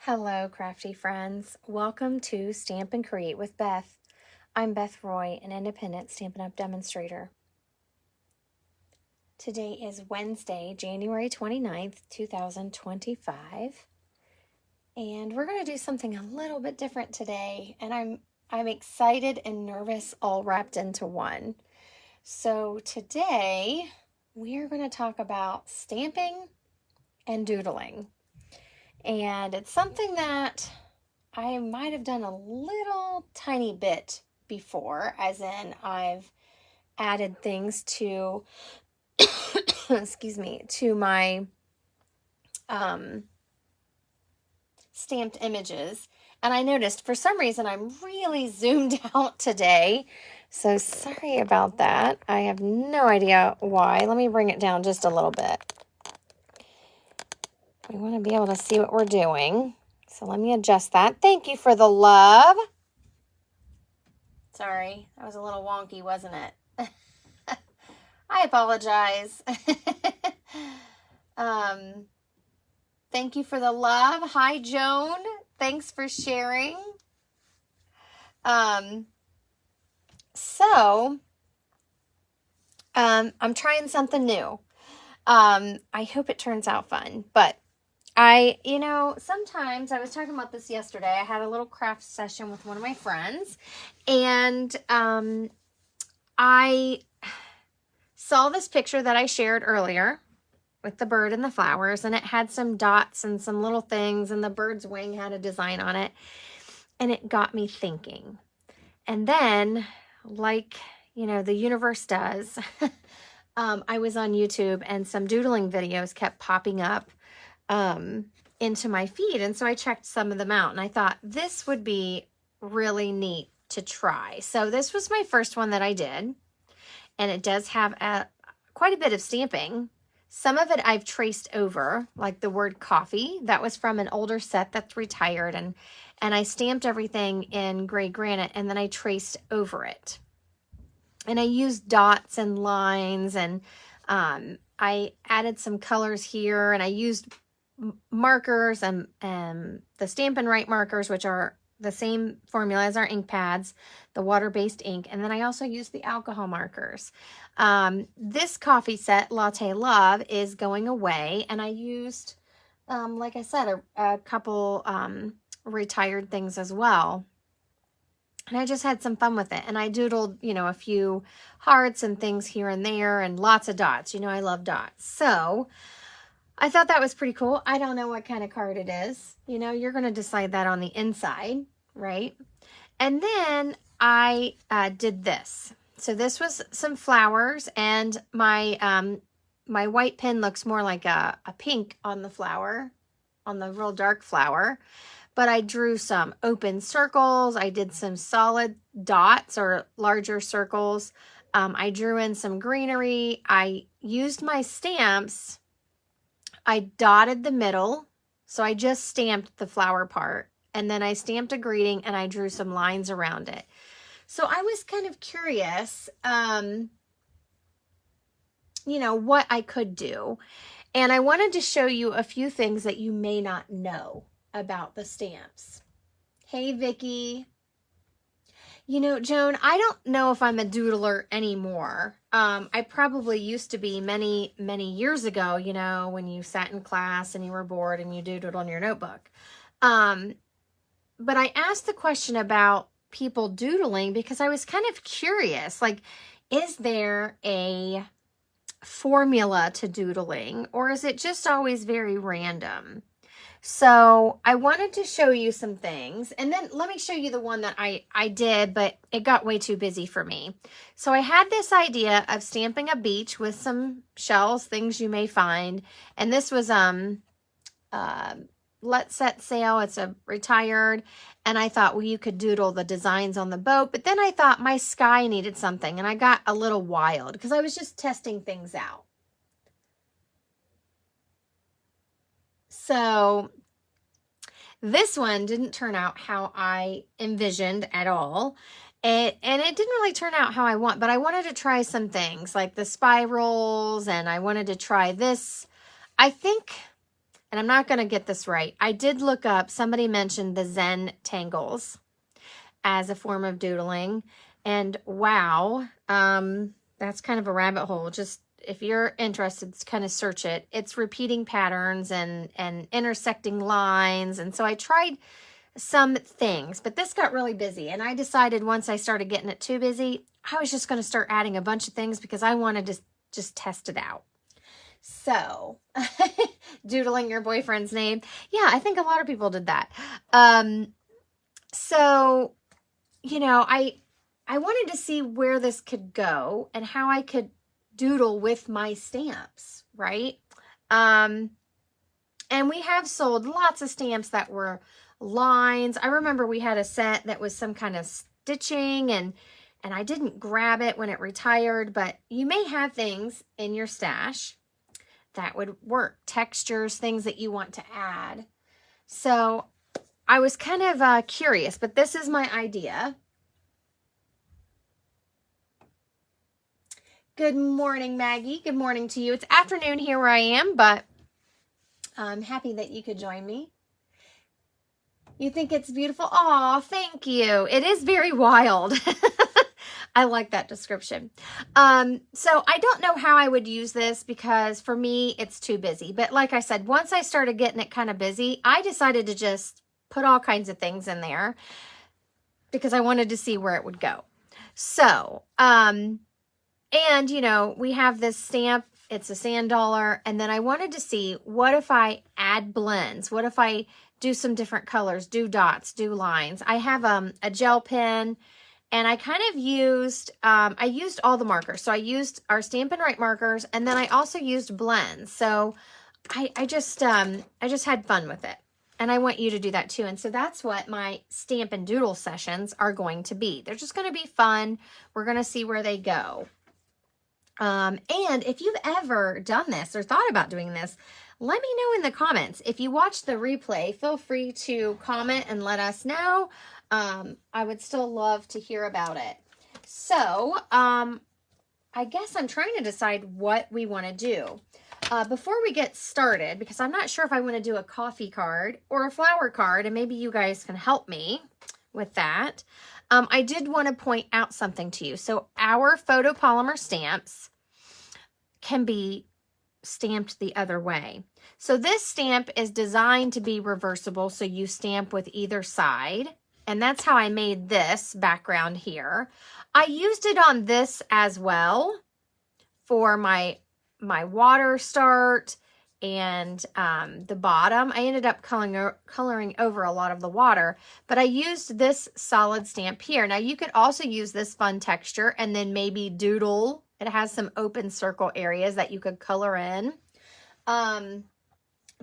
Hello, crafty friends. Welcome to Stamp and Create with Beth. I'm Beth Roy, an independent Stampin' Up! Demonstrator. Today is Wednesday, January 29th, 2025. And we're going to do something a little bit different today. And I'm excited and nervous all wrapped into one. So today we are going to talk about stamping and doodling. And it's something that I might have done a little tiny bit before, as in I've added things to, excuse me, to my stamped images. And I noticed for some reason I'm really zoomed out today. So sorry about that. I have no idea why. Let me bring it down just a little bit. We want to be able to see what we're doing. So let me adjust that. Thank you for the love. Sorry, that was a little wonky, wasn't it? I apologize. Thank you for the love. Hi, Joan. Thanks for sharing. I'm trying something new. I hope it turns out fun, but sometimes I was talking about this yesterday. I had a little craft session with one of my friends, and I saw this picture that I shared earlier with the bird and the flowers, and it had some dots and some little things, and the bird's wing had a design on it, and it got me thinking. And then, like, the universe does, I was on YouTube, and some doodling videos kept popping up into my feed. And so I checked some of them out, and I thought this would be really neat to try. So this was my first one that I did, and it does have quite a bit of stamping. Some of it I've traced over, like the word coffee. That was from an older set that's retired, and I stamped everything in gray granite, and then I traced over it. And I used dots and lines, and I added some colors here, and I used markers and the Stampin' Write markers, which are the same formula as our ink pads, the water-based ink, and then I also used the alcohol markers. This coffee set, Latte Love, is going away, and I used, like I said, a couple retired things as well. And I just had some fun with it, and I doodled, a few hearts and things here and there, and lots of dots. I love dots. So I thought that was pretty cool. I don't know what kind of card it is. You're going to decide that on the inside, right? And then I did this. So this was some flowers, and my my white pen looks more like a pink on the flower, on the real dark flower. But I drew some open circles. I did some solid dots or larger circles. I drew in some greenery. I used my stamps. I dotted the middle, so I just stamped the flower part, and then I stamped a greeting, and I drew some lines around it. So I was kind of curious, what I could do, and I wanted to show you a few things that you may not know about the stamps. Hey, Vicki. Joan, I don't know if I'm a doodler anymore. I probably used to be many, many years ago, when you sat in class and you were bored and you doodled on your notebook. But I asked the question about people doodling because I was kind of curious, like, is there a formula to doodling, or is it just always very random? So I wanted to show you some things, and then let me show you the one that I did, but it got way too busy for me. So I had this idea of stamping a beach with some shells, things you may find, and this was Let's Set Sail. It's a retired, and I thought, well, you could doodle the designs on the boat, but then I thought my sky needed something, and I got a little wild because I was just testing things out. So this one didn't turn out how I envisioned at all. And it didn't really turn out how I want, but I wanted to try some things like the spirals, and I wanted to try this. I think and I'm not going to get this right. I did look up, somebody mentioned the Zen tangles as a form of doodling. And wow, that's kind of a rabbit hole. Just if you're interested, kind of search it. It's repeating patterns and intersecting lines. And so I tried some things, but this got really busy. And I decided once I started getting it too busy, I was just going to start adding a bunch of things because I wanted to just test it out. So, doodling your boyfriend's name. Yeah, I think a lot of people did that. So, you know, I wanted to see where this could go and how I could doodle with my stamps, right? And we have sold lots of stamps that were lines. I remember we had a set that was some kind of stitching, and I didn't grab it when it retired, but you may have things in your stash that would work. Textures, things that you want to add. So I was kind of curious, but this is my idea. Good morning, Maggie. Good morning to you. It's afternoon here where I am, but I'm happy that you could join me. You think it's beautiful? Aw, thank you. It is very wild. I like that description. So I don't know how I would use this because for me, it's too busy. But like I said, once I started getting it kind of busy, I decided to just put all kinds of things in there because I wanted to see where it would go. So, and you know, we have this stamp. It's a sand dollar. And then I wanted to see, what if I add blends? What if I do some different colors, do dots, do lines? I have a gel pen. And I kind of used, I used all the markers. So I used our Stampin' Right markers, and then I also used blends. So I just had fun with it. And I want you to do that too. And so that's what my stamp and doodle sessions are going to be. They're just going to be fun. We're going to see where they go. And if you've ever done this or thought about doing this, let me know in the comments. If you watch the replay, feel free to comment and let us know. I would still love to hear about it. So, I guess I'm trying to decide what we want to do. Before we get started, because I'm not sure if I want to do a coffee card or a flower card, and maybe you guys can help me with that. I did want to point out something to you. So our photopolymer stamps can be stamped the other way. So this stamp is designed to be reversible, so you stamp with either side. And that's how I made this background here. I used it on this as well for my water start and the bottom. I ended up coloring over a lot of the water, but I used this solid stamp here. Now you could also use this fun texture and then maybe doodle. It has some open circle areas that you could color in.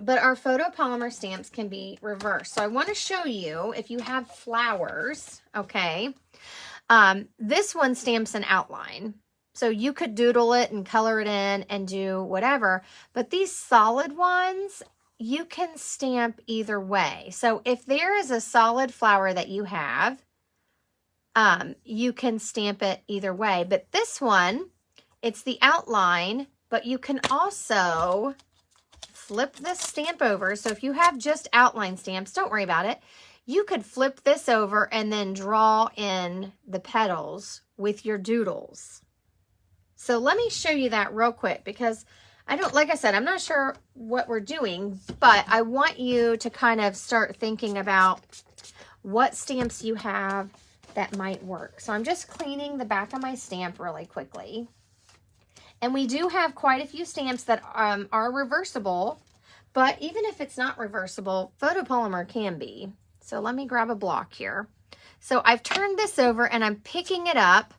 But our photopolymer stamps can be reversed. So I want to show you, if you have flowers, okay, this one stamps an outline. So you could doodle it and color it in and do whatever. But these solid ones, you can stamp either way. So if there is a solid flower that you have, you can stamp it either way. But this one, it's the outline, but you can also flip this stamp over. So if you have just outline stamps, don't worry about it. You could flip this over and then draw in the petals with your doodles. So let me show you that real quick because like I said, I'm not sure what we're doing, but I want you to kind of start thinking about what stamps you have that might work. So I'm just cleaning the back of my stamp really quickly. And we do have quite a few stamps that are reversible, but even if it's not reversible, photopolymer can be. So let me grab a block here. So I've turned this over and I'm picking it up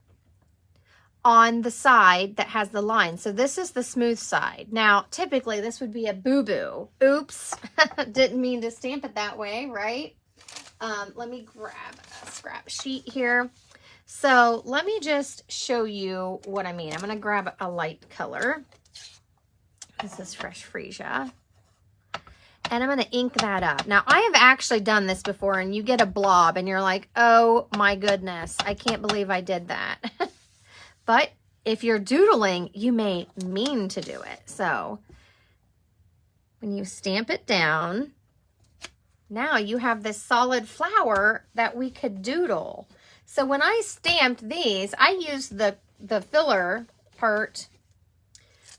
on the side that has the line. So this is the smooth side. Now, typically this would be a boo-boo. Oops, didn't mean to stamp it that way, right? Let me grab a scrap sheet here. So let me just show you what I mean. I'm going to grab a light color. This is fresh Freesia. And I'm going to ink that up. Now, I have actually done this before, and you get a blob, and you're like, oh my goodness, I can't believe I did that. But if you're doodling, you may mean to do it. So when you stamp it down, now you have this solid flower that we could doodle. So when I stamped these, I used the filler part.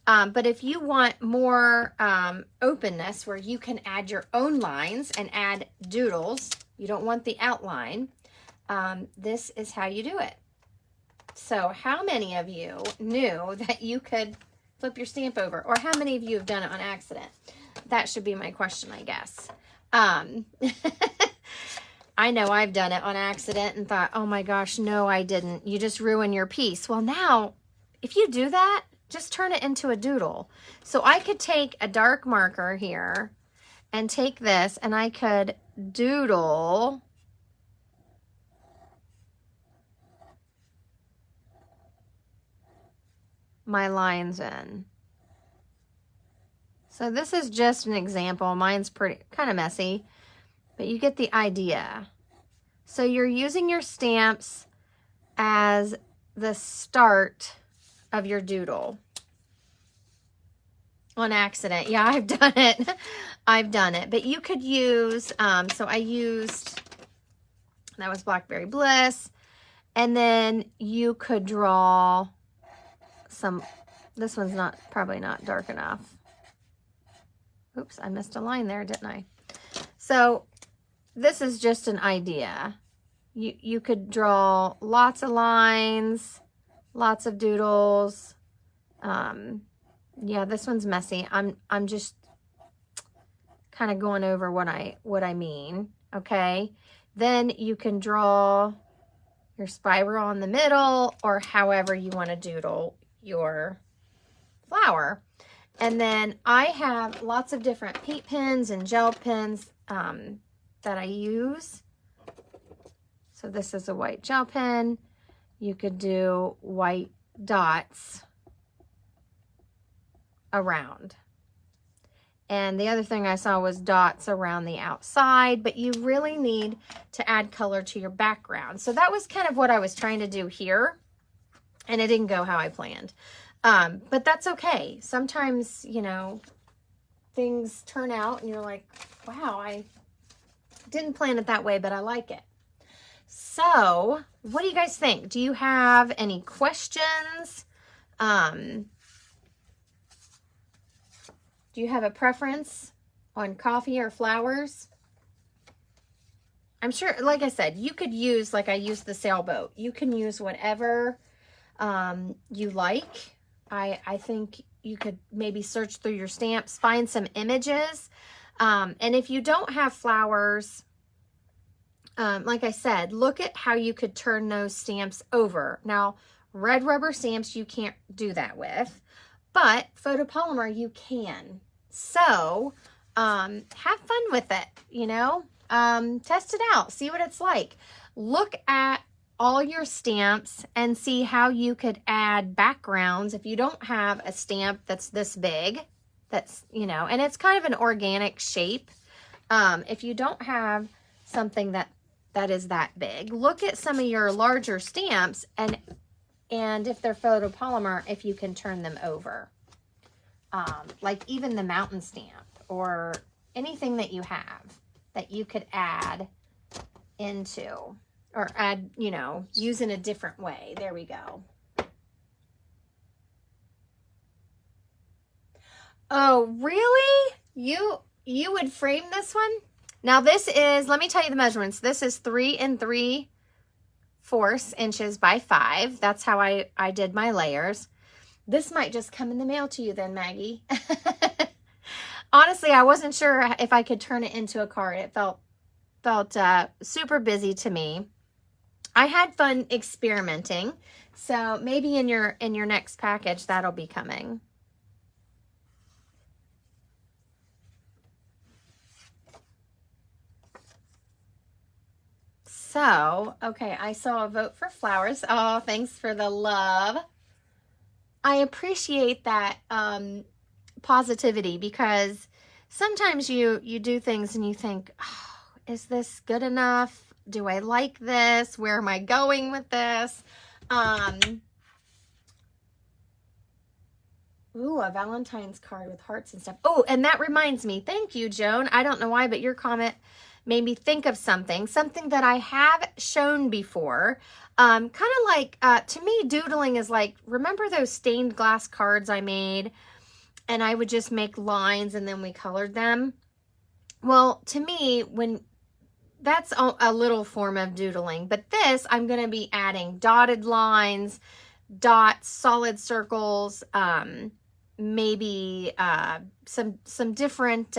But if you want more openness where you can add your own lines and add doodles, you don't want the outline, this is how you do it. So how many of you knew that you could flip your stamp over? Or how many of you have done it on accident? That should be my question, I guess. I know I've done it on accident and thought, oh my gosh, no, I didn't. You just ruin your piece. Well, now, if you do that, just turn it into a doodle. So I could take a dark marker here and take this and I could doodle my lines in. So this is just an example. Mine's kind of messy, but you get the idea. So you're using your stamps as the start of your doodle. On accident. Yeah, I've done it. I've done it. But you could use, so I used, that was Blackberry Bliss. And then you could draw some, this one's probably not dark enough. Oops, I missed a line there, didn't I? So this is just an idea. You could draw lots of lines, lots of doodles. Yeah, this one's messy. I'm just kind of going over what I mean, okay? Then you can draw your spiral in the middle or however you want to doodle your flower. And then I have lots of different paint pens and gel pens that I use. So this is a white gel pen. You could do white dots around. And the other thing I saw was dots around the outside, but you really need to add color to your background. So that was kind of what I was trying to do here, and it didn't go how I planned. But that's okay. Sometimes, you know, things turn out and you're like, wow, I didn't plan it that way, but I like it. So what do you guys think? Do you have any questions? Do you have a preference on coffee or flowers? I'm sure, like I said, you could use, like I used the sailboat. You can use whatever you like. I think you could maybe search through your stamps, find some images. And if you don't have flowers, like I said, look at how you could turn those stamps over. Now, red rubber stamps, you can't do that with. But photopolymer, you can. So, have fun with it, you know. Test it out. See what it's like. Look at all your stamps and see how you could add backgrounds. If you don't have a stamp that's this big, that's, you know, and it's kind of an organic shape. If you don't have something that is that big, look at some of your larger stamps and if they're photopolymer, if you can turn them over. Like even the mountain stamp or anything that you have that you could add into or add, you know, use in a different way. There we go. Oh, really? You would frame this one? Now this is, let me tell you the measurements. This is 3 3/4 inches by 5. That's how I did my layers. This might just come in the mail to you then, Maggie. Honestly, I wasn't sure if I could turn it into a card. It felt super busy to me. I had fun experimenting. So maybe in your next package, that'll be coming. So, okay, I saw a vote for flowers. Oh, thanks for the love. I appreciate that positivity, because sometimes you do things and you think, oh, is this good enough? Do I like this? Where am I going with this? Ooh, a Valentine's card with hearts and stuff. Oh, and that reminds me. Thank you, Joan. I don't know why, but your comment made me think of something that I have shown before. Kind of like, to me, doodling is like, remember those stained glass cards I made? And I would just make lines and then we colored them. Well, to me, that's a little form of doodling, but this, I'm going to be adding dotted lines, dots, solid circles, maybe some different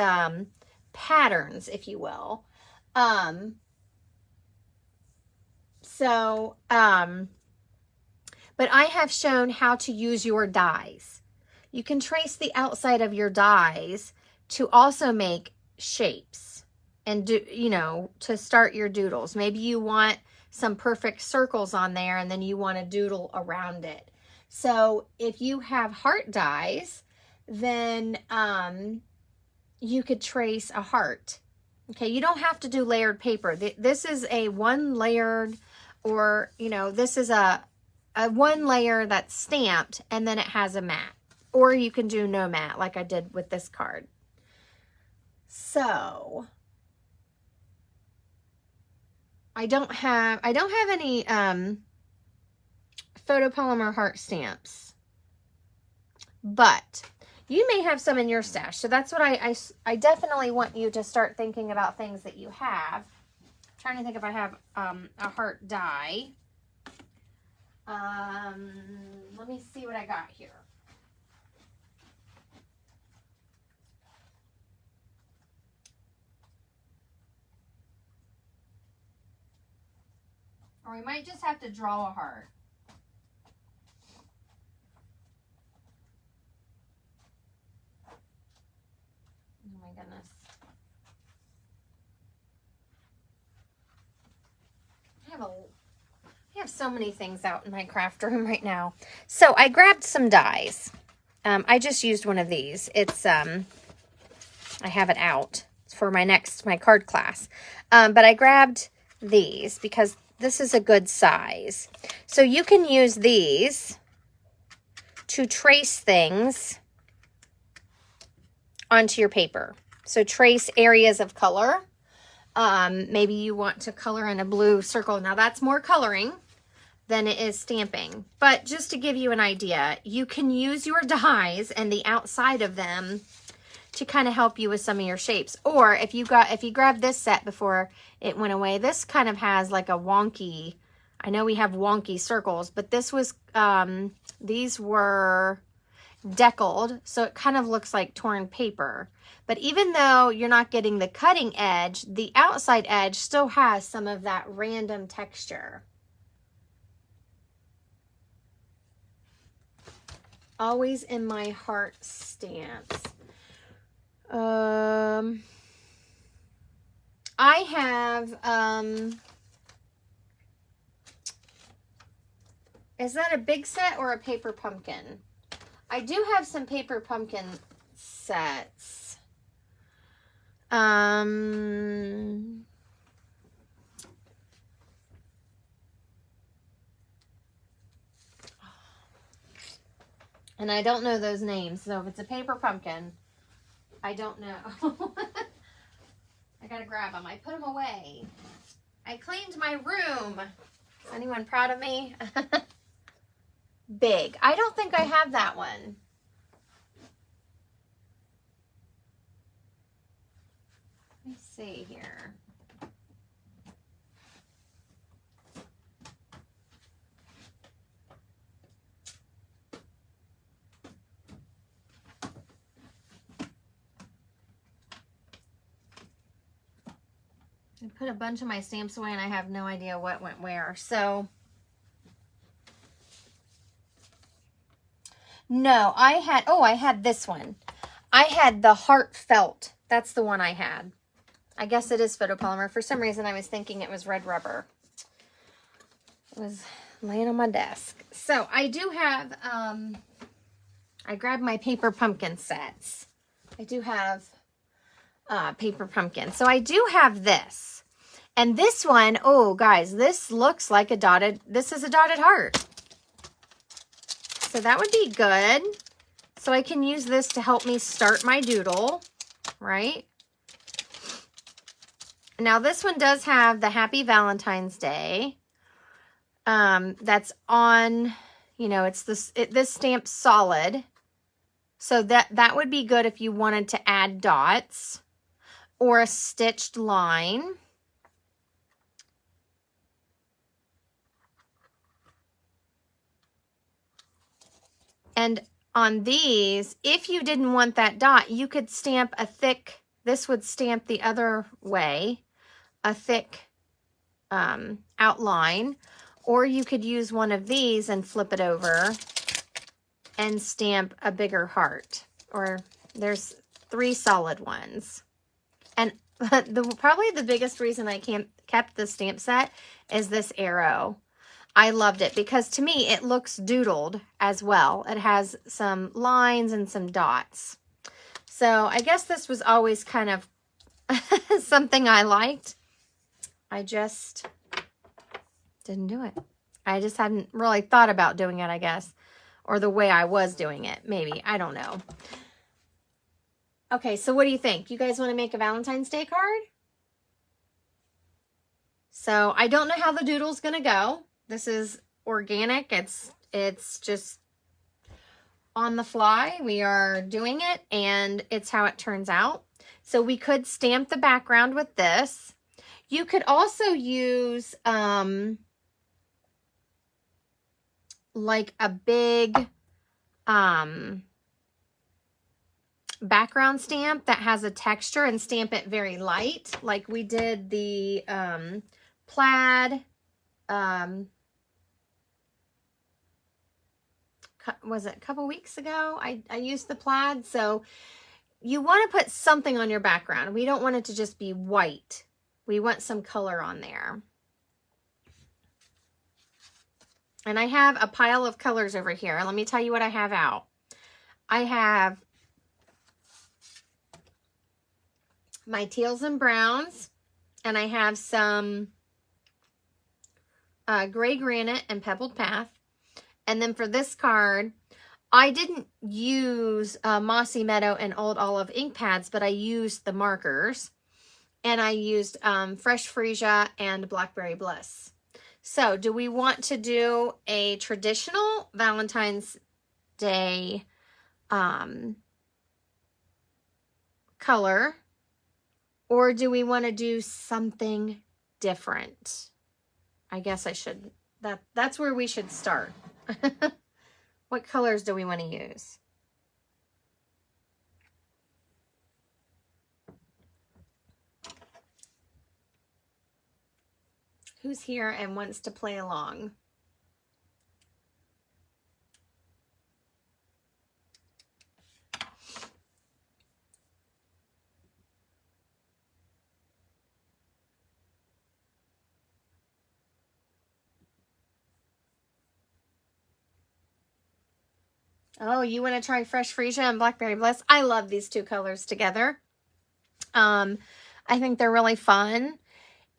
patterns, if you will. But I have shown how to use your dies. You can trace the outside of your dies to also make shapes and do, you know, to start your doodles. Maybe you want some perfect circles on there and then you want to doodle around it. So if you have heart dies, then you could trace a heart. Okay, you don't have to do layered paper. This is a one layered, or, you know, this is a one layer that's stamped and then it has a mat. Or you can do no mat like I did with this card. So I don't have any photopolymer heart stamps, but you may have some in your stash. So that's what I definitely want you to start thinking about things that you have. I'm trying to think if I have a heart die. Let me see what I got here. Or we might just have to draw a heart. Oh my goodness. I have so many things out in my craft room right now. So I grabbed some dies. I just used one of these. It's, I have it out. It's for my card class. But I grabbed these because this is a good size. So you can use these to trace things onto your paper. So trace areas of color. Maybe you want to color in a blue circle. Now that's more coloring than it is stamping. But just to give you an idea, you can use your dies and the outside of them to kind of help you with some of your shapes. Or if you grabbed this set before it went away, this kind of has like a wonky, I know we have wonky circles, but this was, these were deckled, so it kind of looks like torn paper. But even though you're not getting the cutting edge, the outside edge still has some of that random texture. Always in my heart stamps. I have, is that a big set or a paper pumpkin? I do have some paper pumpkin sets. And I don't know those names, so if it's a paper pumpkin, I don't know. I gotta grab them. I put them away. I cleaned my room. Is anyone proud of me? Big. I don't think I have that one. Let me see here. I put a bunch of my stamps away and I have no idea what went where. So, no, I had this one. I had the Heartfelt. That's the one I had. I guess it is photopolymer. For some reason, I was thinking it was red rubber. It was laying on my desk. So, I do have, I grabbed my paper pumpkin sets. I do have paper pumpkin. So, I do have this. And this one, oh, guys, this looks like this is a dotted heart. So, that would be good. So I can use this to help me start my doodle, right? Now this one does have the Happy Valentine's Day. That's on, you know, it's this stamp's solid. So that would be good if you wanted to add dots or a stitched line. And on these, if you didn't want that dot, you could stamp a thick, this would stamp the other way, a thick outline, or you could use one of these and flip it over and stamp a bigger heart, or there's 3 solid ones. And probably the biggest reason I kept the stamp set is this arrow. I loved it because to me it looks doodled as well. It has some lines and some dots. So I guess this was always kind of something I liked. I just didn't do it. I just hadn't really thought about doing it, I guess. Or the way I was doing it, maybe. I don't know. Okay, so what do you think? You guys want to make a Valentine's Day card? So I don't know how the doodle's going to go. This is organic. It's just on the fly. We are doing it, and it's how it turns out. So we could stamp the background with this. You could also use like a big background stamp that has a texture and stamp it very light, like we did the plaid, was it a couple weeks ago? I used the plaid. So you want to put something on your background. We don't want it to just be white. We want some color on there. And I have a pile of colors over here. Let me tell you what I have out. I have my teals and browns, and I have some gray granite and pebbled path. And then for this card, I didn't use Mossy Meadow and Old Olive ink pads, but I used the markers. And I used Fresh Freesia and Blackberry Bliss. So do we want to do a traditional Valentine's Day color, or do we want to do something different? I guess I should, that's where we should start. What colors do we want to use? Who's here and wants to play along? Oh, you want to try Fresh Freesia and Blackberry Bliss? I love these two colors together. I think they're really fun,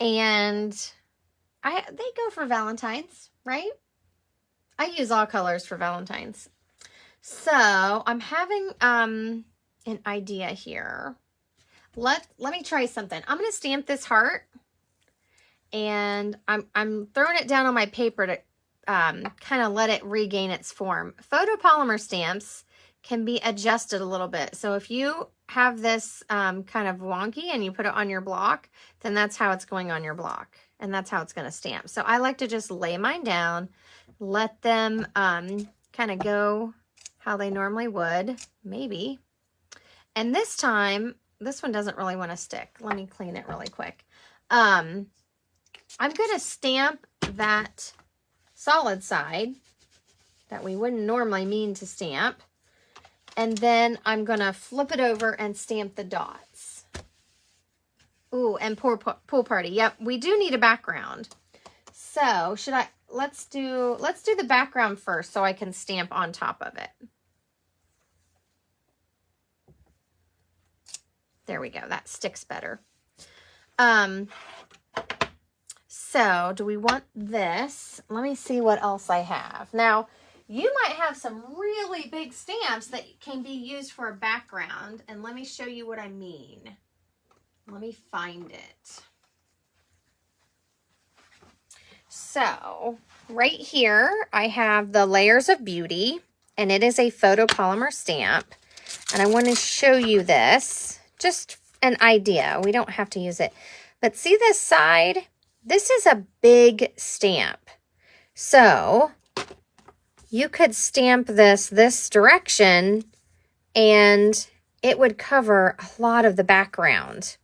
and they go for Valentine's, right? I use all colors for Valentine's. So I'm having an idea here. Let me try something. I'm going to stamp this heart, and I'm throwing it down on my paper to kind of let it regain its form. Photopolymer stamps can be adjusted a little bit. So if you have this kind of wonky and you put it on your block, then that's how it's going on your block. And that's how it's going to stamp. So I like to just lay mine down, let them kind of go how they normally would, maybe. And this time, this one doesn't really want to stick. Let me clean it really quick. I'm going to stamp that solid side that we wouldn't normally mean to stamp. And then I'm going to flip it over and stamp the dots. Ooh, and pool party. Yep, we do need a background. So let's do the background first so I can stamp on top of it. There we go. That sticks better. So do we want this? Let me see what else I have. Now, You might have some really big stamps that can be used for a background. And let me show you what I mean. Let me find it. So right here, I have the Layers of Beauty, and it is a photopolymer stamp. And I want to show you this, just an idea. We don't have to use it. But see this side? This is a big stamp. So you could stamp this direction, and it would cover a lot of the background.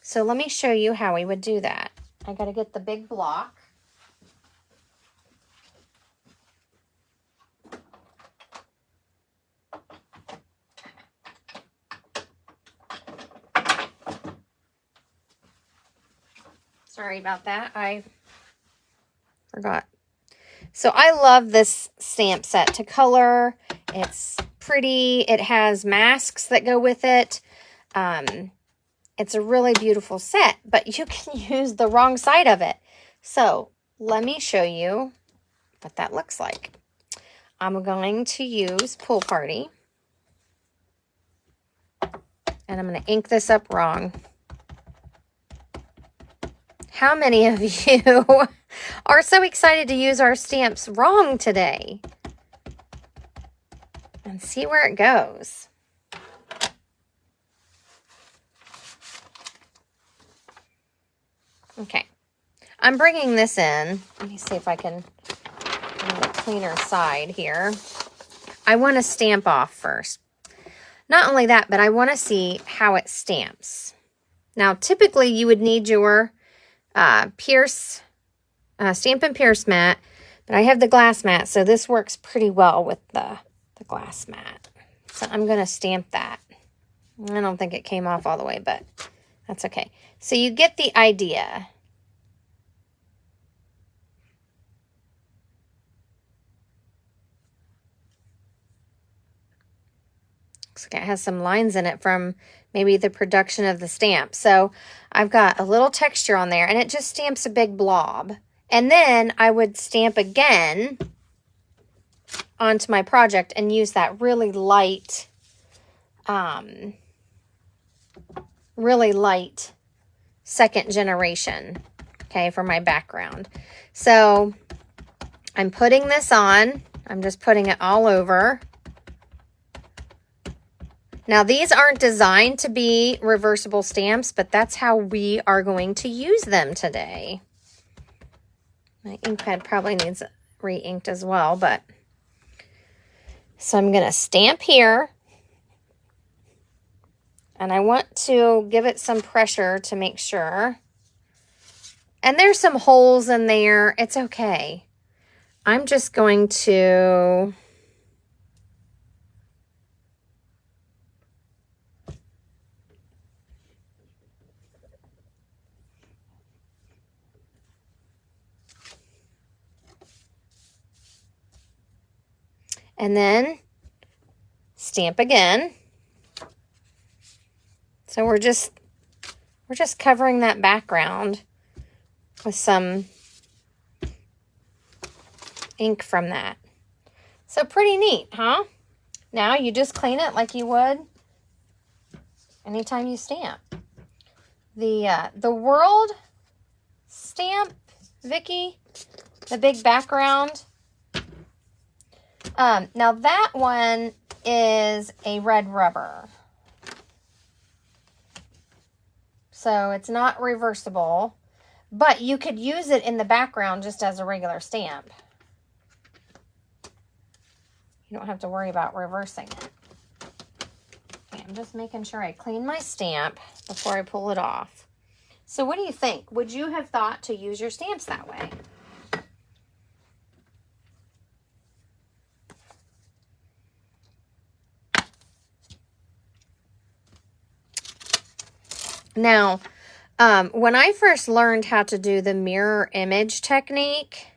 So let me show you how we would do that. I got to get the big block. Sorry about that. I forgot. So I love this stamp set to color. It's pretty. It has masks that go with it. It's a really beautiful set, but you can use the wrong side of it. So let me show you what that looks like. I'm going to use Pool Party. And I'm going to ink this up wrong. How many of you are so excited to use our stamps wrong today? And see where it goes. Okay, I'm bringing this in. Let me see if I can get a cleaner side here. I want to stamp off first. Not only that, but I want to see how it stamps. Now, typically you would need your Stampin' Pierce mat, but I have the glass mat, so this works pretty well with the glass mat. So I'm going to stamp that. I don't think it came off all the way, but that's okay. So you get the idea. Looks like it has some lines in it from maybe the production of the stamp. So I've got a little texture on there, and it just stamps a big blob. And then I would stamp again onto my project and use that really light second generation, okay, for my background. So I'm putting this on. I'm just putting it all over. Now, these aren't designed to be reversible stamps, but that's how we are going to use them today. My ink pad probably needs re-inked as well, but so I'm going to stamp here. And I want to give it some pressure to make sure. And there's some holes in there. It's okay. I'm just going to and then stamp again. So we're just covering that background with some ink from that. So pretty neat, huh? Now you just clean it like you would anytime you stamp. The World stamp, Vicky, the big background. Now that one is a red rubber. So it's not reversible, but you could use it in the background just as a regular stamp. You don't have to worry about reversing it. Okay, I'm just making sure I clean my stamp before I pull it off. So what do you think? Would you have thought to use your stamps that way? Now, when I first learned how to do the mirror image technique,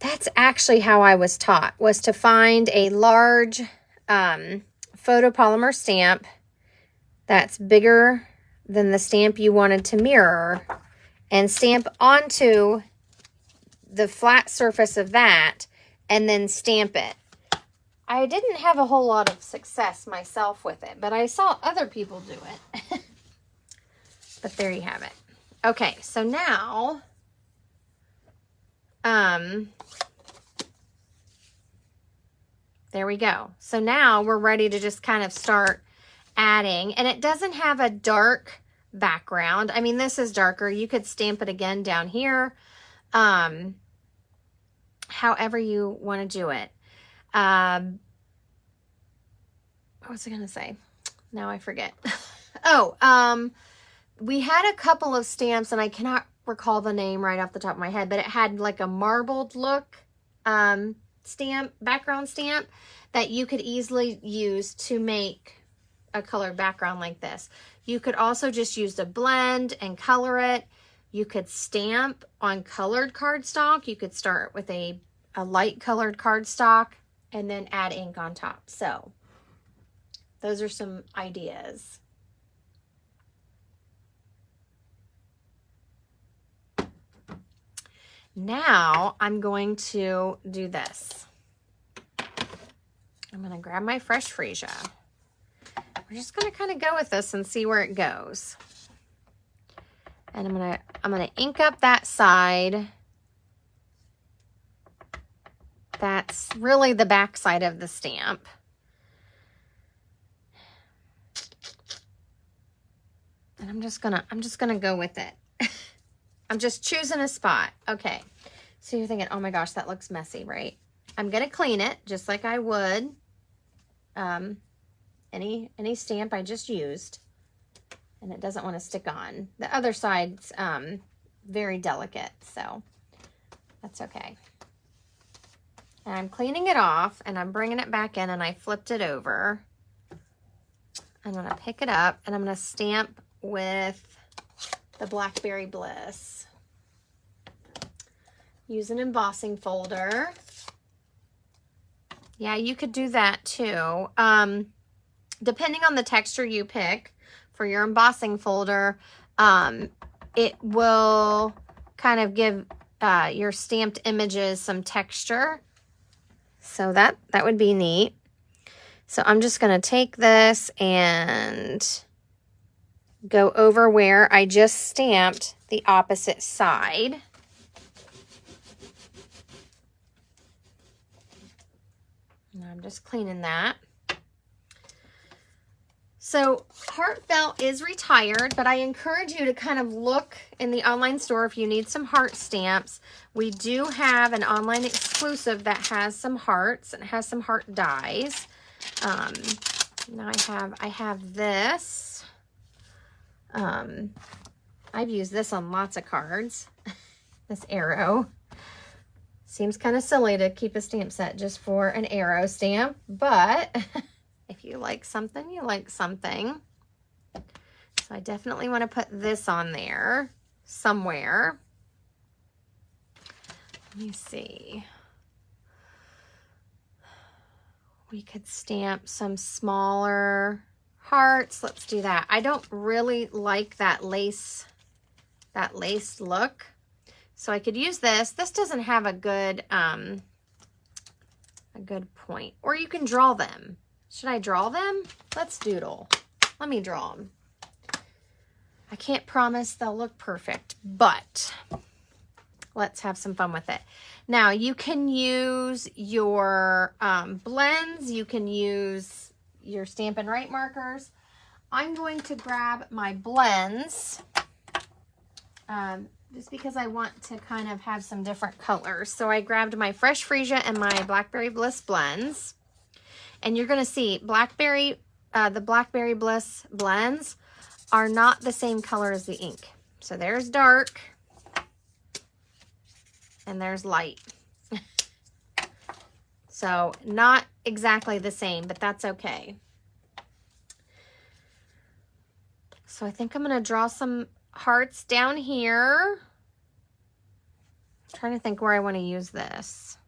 that's actually how I was taught, was to find a large photopolymer stamp that's bigger than the stamp you wanted to mirror and stamp onto the flat surface of that and then stamp it. I didn't have a whole lot of success myself with it, but I saw other people do it. But there you have it. Okay, so now, there we go. So now we're ready to just kind of start adding, and it doesn't have a dark background. I mean, this is darker. You could stamp it again down here, however you want to do it. What was I going to say? Now I forget. We had a couple of stamps, and I cannot recall the name right off the top of my head, but it had like a marbled look stamp, background stamp, that you could easily use to make a colored background like this. You could also just use a blend and color it. You could stamp on colored cardstock. You could start with a light colored cardstock and then add ink on top. So those are some ideas. Now I'm going to do this. I'm going to grab my fresh Freesia. We're just going to kind of go with this and see where it goes. And I'm going to ink up that side. That's really the back side of the stamp. And I'm just gonna go with it. I'm just choosing a spot. Okay. So you're thinking, oh my gosh, that looks messy, right? I'm gonna clean it just like I would any stamp I just used. And it doesn't want to stick on. The other side's very delicate, so that's okay. And I'm cleaning it off, and I'm bringing it back in, and I flipped it over. I'm going to pick it up, and I'm going to stamp with the Blackberry Bliss. Use an embossing folder. Yeah, you could do that too. Depending on the texture you pick for your embossing folder, it will kind of give your stamped images some texture. So that would be neat. So I'm just going to take this and go over where I just stamped the opposite side. And I'm just cleaning that. So Heartfelt is retired, but I encourage you to kind of look in the online store if you need some heart stamps. We do have an online exclusive that has some hearts and has some heart dies. Now I have this. I've used this on lots of cards. This arrow. Seems kind of silly to keep a stamp set just for an arrow stamp, but if you like something, you like something. So I definitely want to put this on there somewhere. Let me see. We could stamp some smaller hearts. Let's do that. I don't really like that laced look. So I could use this. This doesn't have a good point. Or you can draw them. Should I draw them? Let's doodle. Let me draw them. I can't promise they'll look perfect, but let's have some fun with it. Now, you can use your blends. You can use your Stampin' Right markers. I'm going to grab my blends just because I want to kind of have some different colors. So I grabbed my Fresh Freesia and my Blackberry Bliss blends. And you're going to see the Blackberry Bliss blends are not the same color as the ink. So there's dark and there's light. So not exactly the same, but that's okay. So I think I'm going to draw some hearts down here. I'm trying to think where I want to use this.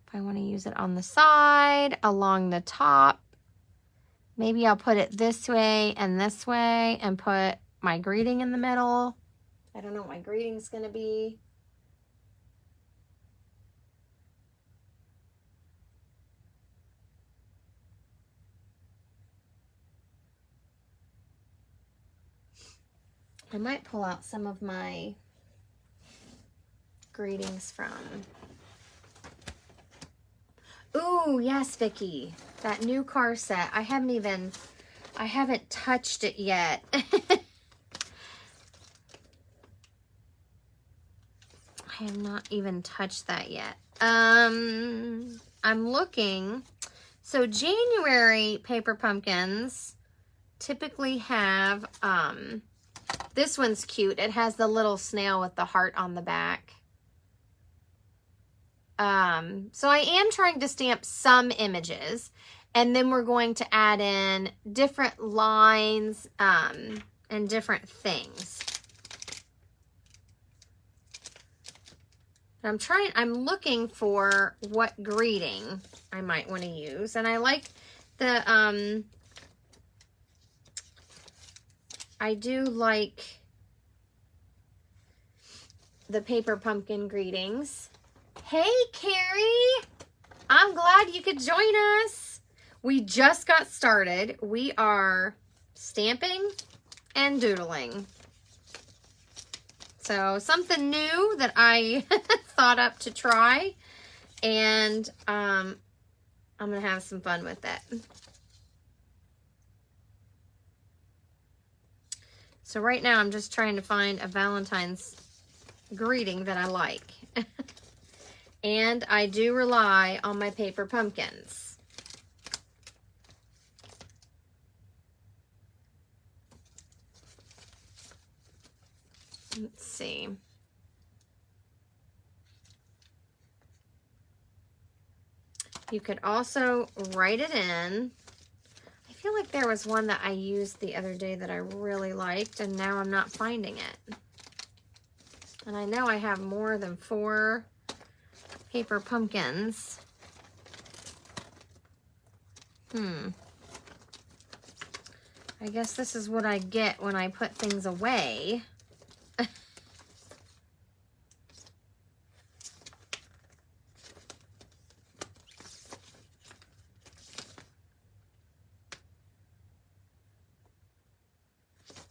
If I want to use it on the side, along the top, maybe I'll put it this way and put my greeting in the middle. I don't know what my greeting's going to be. I might pull out some of my greetings from. Ooh, yes, Vicki. That new car set. I haven't touched it yet. I have not even touched that yet. I'm looking. So January paper pumpkins typically have, this one's cute. It has the little snail with the heart on the back. So I am trying to stamp some images, and then we're going to add in different lines, and different things. I'm looking for what greeting I might want to use. And I like the, I do like the paper pumpkin greetings. Hey, Carrie, I'm glad you could join us. We just got started. We are stamping and doodling. So something new that I thought up to try, and I'm going to have some fun with it. So right now I'm just trying to find a Valentine's greeting that I like. And I do rely on my paper pumpkins. Let's see. You could also write it in. I feel like there was one that I used the other day that I really liked, and now I'm not finding it. And I know I have more than 4 paper pumpkins. I guess this is what I get when I put things away.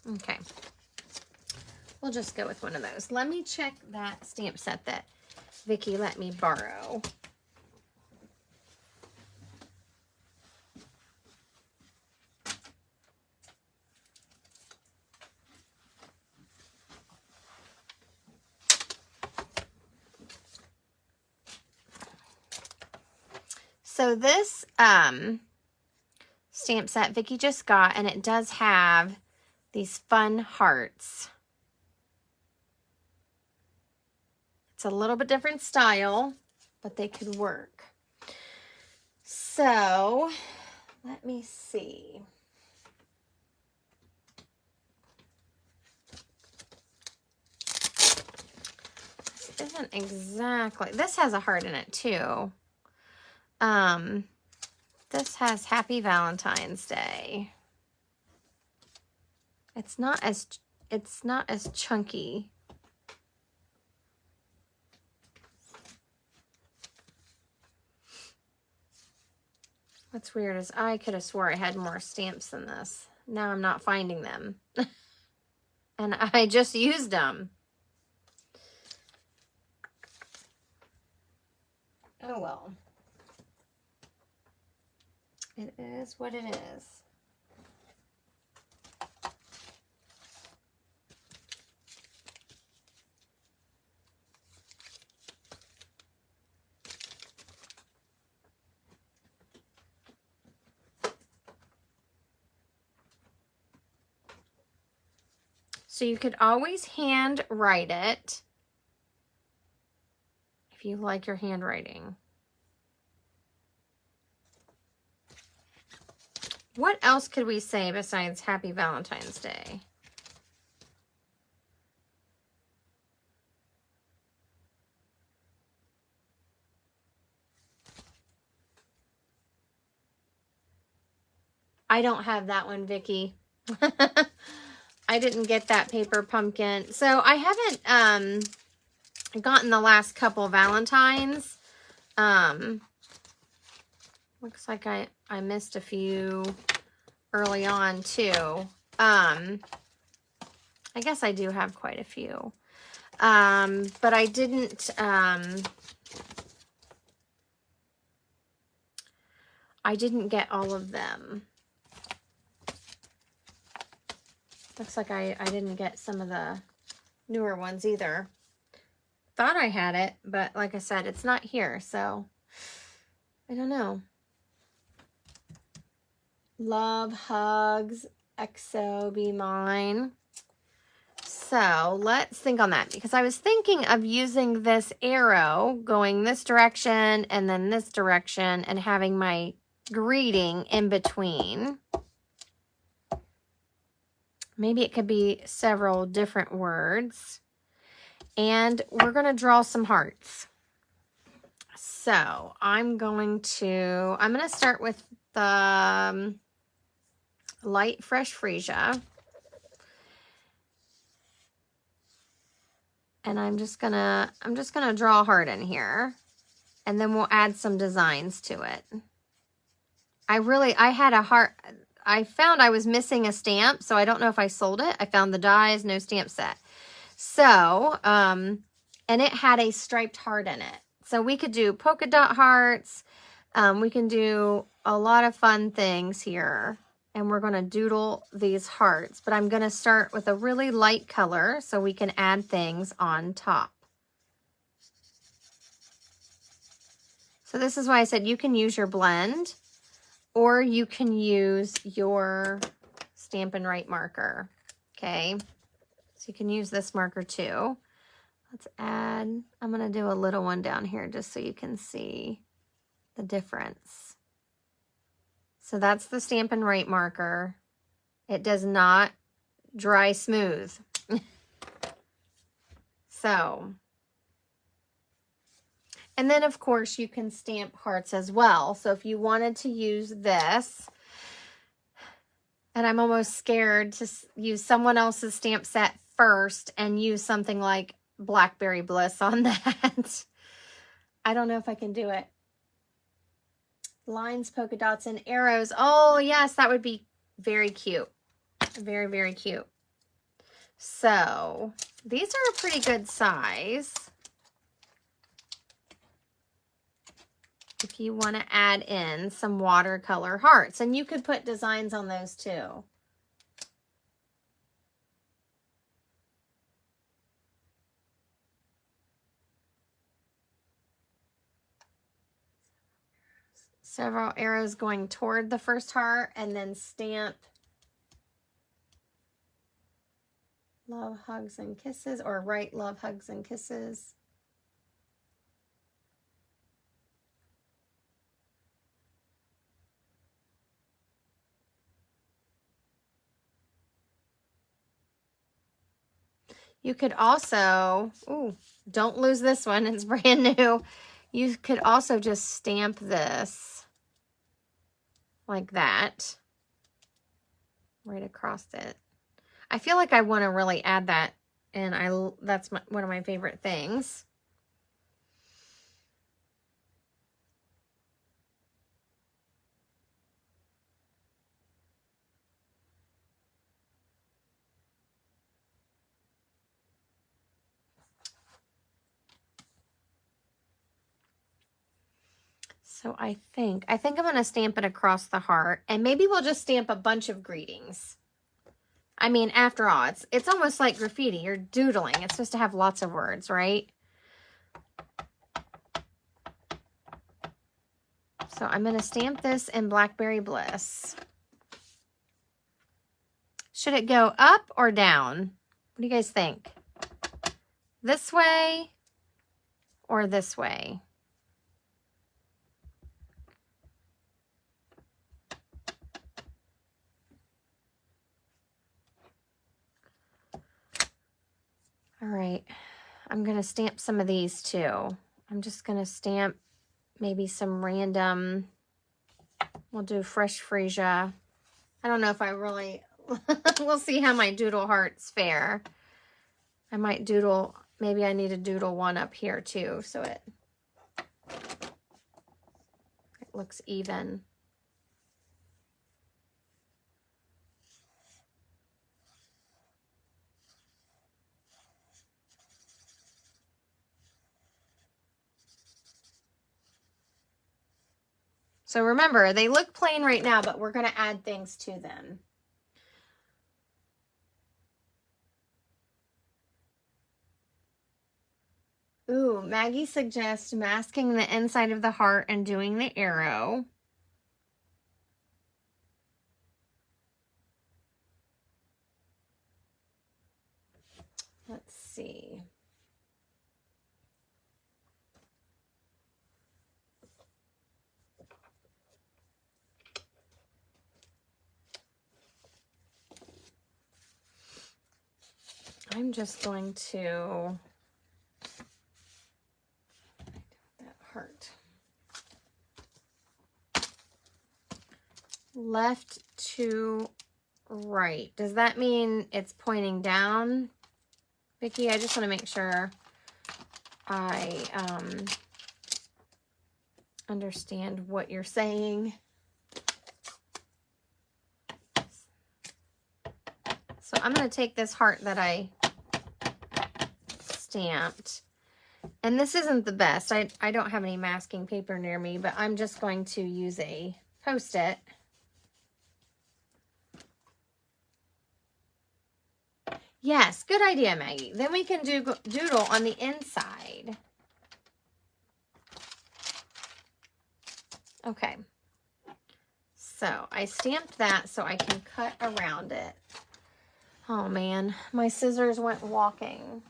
Okay. We'll just go with one of those. Let me check that stamp set that Vicki let me borrow. So this stamp set Vicki just got, and it does have these fun hearts. It's a little bit different style, but they could work. So let me see. This isn't exactly, this has a heart in it too. This has Happy Valentine's Day. It's not as chunky. What's weird is I could have swore I had more stamps than this. Now I'm not finding them. And I just used them. Oh well. It is what it is. So you could always hand write it if you like your handwriting. What else could we say besides Happy Valentine's Day? I don't have that one, Vicki. I didn't get that paper pumpkin. So I haven't gotten the last couple Valentines. Looks like I missed a few early on too. I guess I do have quite a few. But I didn't get all of them. Looks like I didn't get some of the newer ones either. Thought I had it, but like I said, it's not here, so I don't know. Love, hugs, XO, be mine. So let's think on that, because I was thinking of using this arrow going this direction and then this direction and having my greeting in between. Maybe it could be several different words. And we're going to draw some hearts. So I'm going to start with the light fresh Freesia. And I'm just gonna draw a heart in here, and then we'll add some designs to it. I had a heart. I found I was missing a stamp, so I don't know if I sold it. I found the dies, no stamp set. So, and it had a striped heart in it. So we could do polka dot hearts. We can do a lot of fun things here. And we're going to doodle these hearts. But I'm going to start with a really light color so we can add things on top. So this is why I said you can use your blend, or you can use your Stampin' Right marker. Okay. So you can use this marker too. Let's add, I'm going to do a little one down here just so you can see the difference. So that's the Stampin' Right marker. It does not dry smooth. So, and then of course you can stamp hearts as well. So if you wanted to use this, and I'm almost scared to use someone else's stamp set first and use something like Blackberry Bliss on that. I don't know if I can do it. Lines, polka dots, and arrows. Oh, yes, that would be very cute. Very, very cute. So, these are a pretty good size. If you want to add in some watercolor hearts. And you could put designs on those too. Several arrows going toward the first heart, and then stamp love, hugs, and kisses, or write love, hugs, and kisses. You could also, ooh, don't lose this one, it's brand new. You could also just stamp this like that, right across it. I feel like I want to really add that, and that's one of my favorite things. So I think I'm going to stamp it across the heart, and maybe we'll just stamp a bunch of greetings. I mean, after all, it's almost like graffiti. You're doodling. It's supposed to have lots of words, right? So I'm going to stamp this in Blackberry Bliss. Should it go up or down? What do you guys think? This way or this way? All right, I'm going to stamp some of these too. I'm just going to stamp maybe some random, we'll do fresh Freesia. I don't know if I really, we'll see how my doodle hearts fare. I might doodle, maybe I need to doodle one up here too, so it looks even. So remember, they look plain right now, but we're going to add things to them. Ooh, Maggie suggests masking the inside of the heart and doing the arrow. Let's see. I'm just going to that heart. Left to right. Does that mean it's pointing down, Vicki? I just want to make sure I understand what you're saying. So I'm going to take this heart that I stamped, and this isn't the best. I don't have any masking paper near me, but I'm just going to use a Post-it. Yes, good idea, Maggie. Then we can do doodle on the inside. Okay. So I stamped that so I can cut around it. Oh man, my scissors went walking.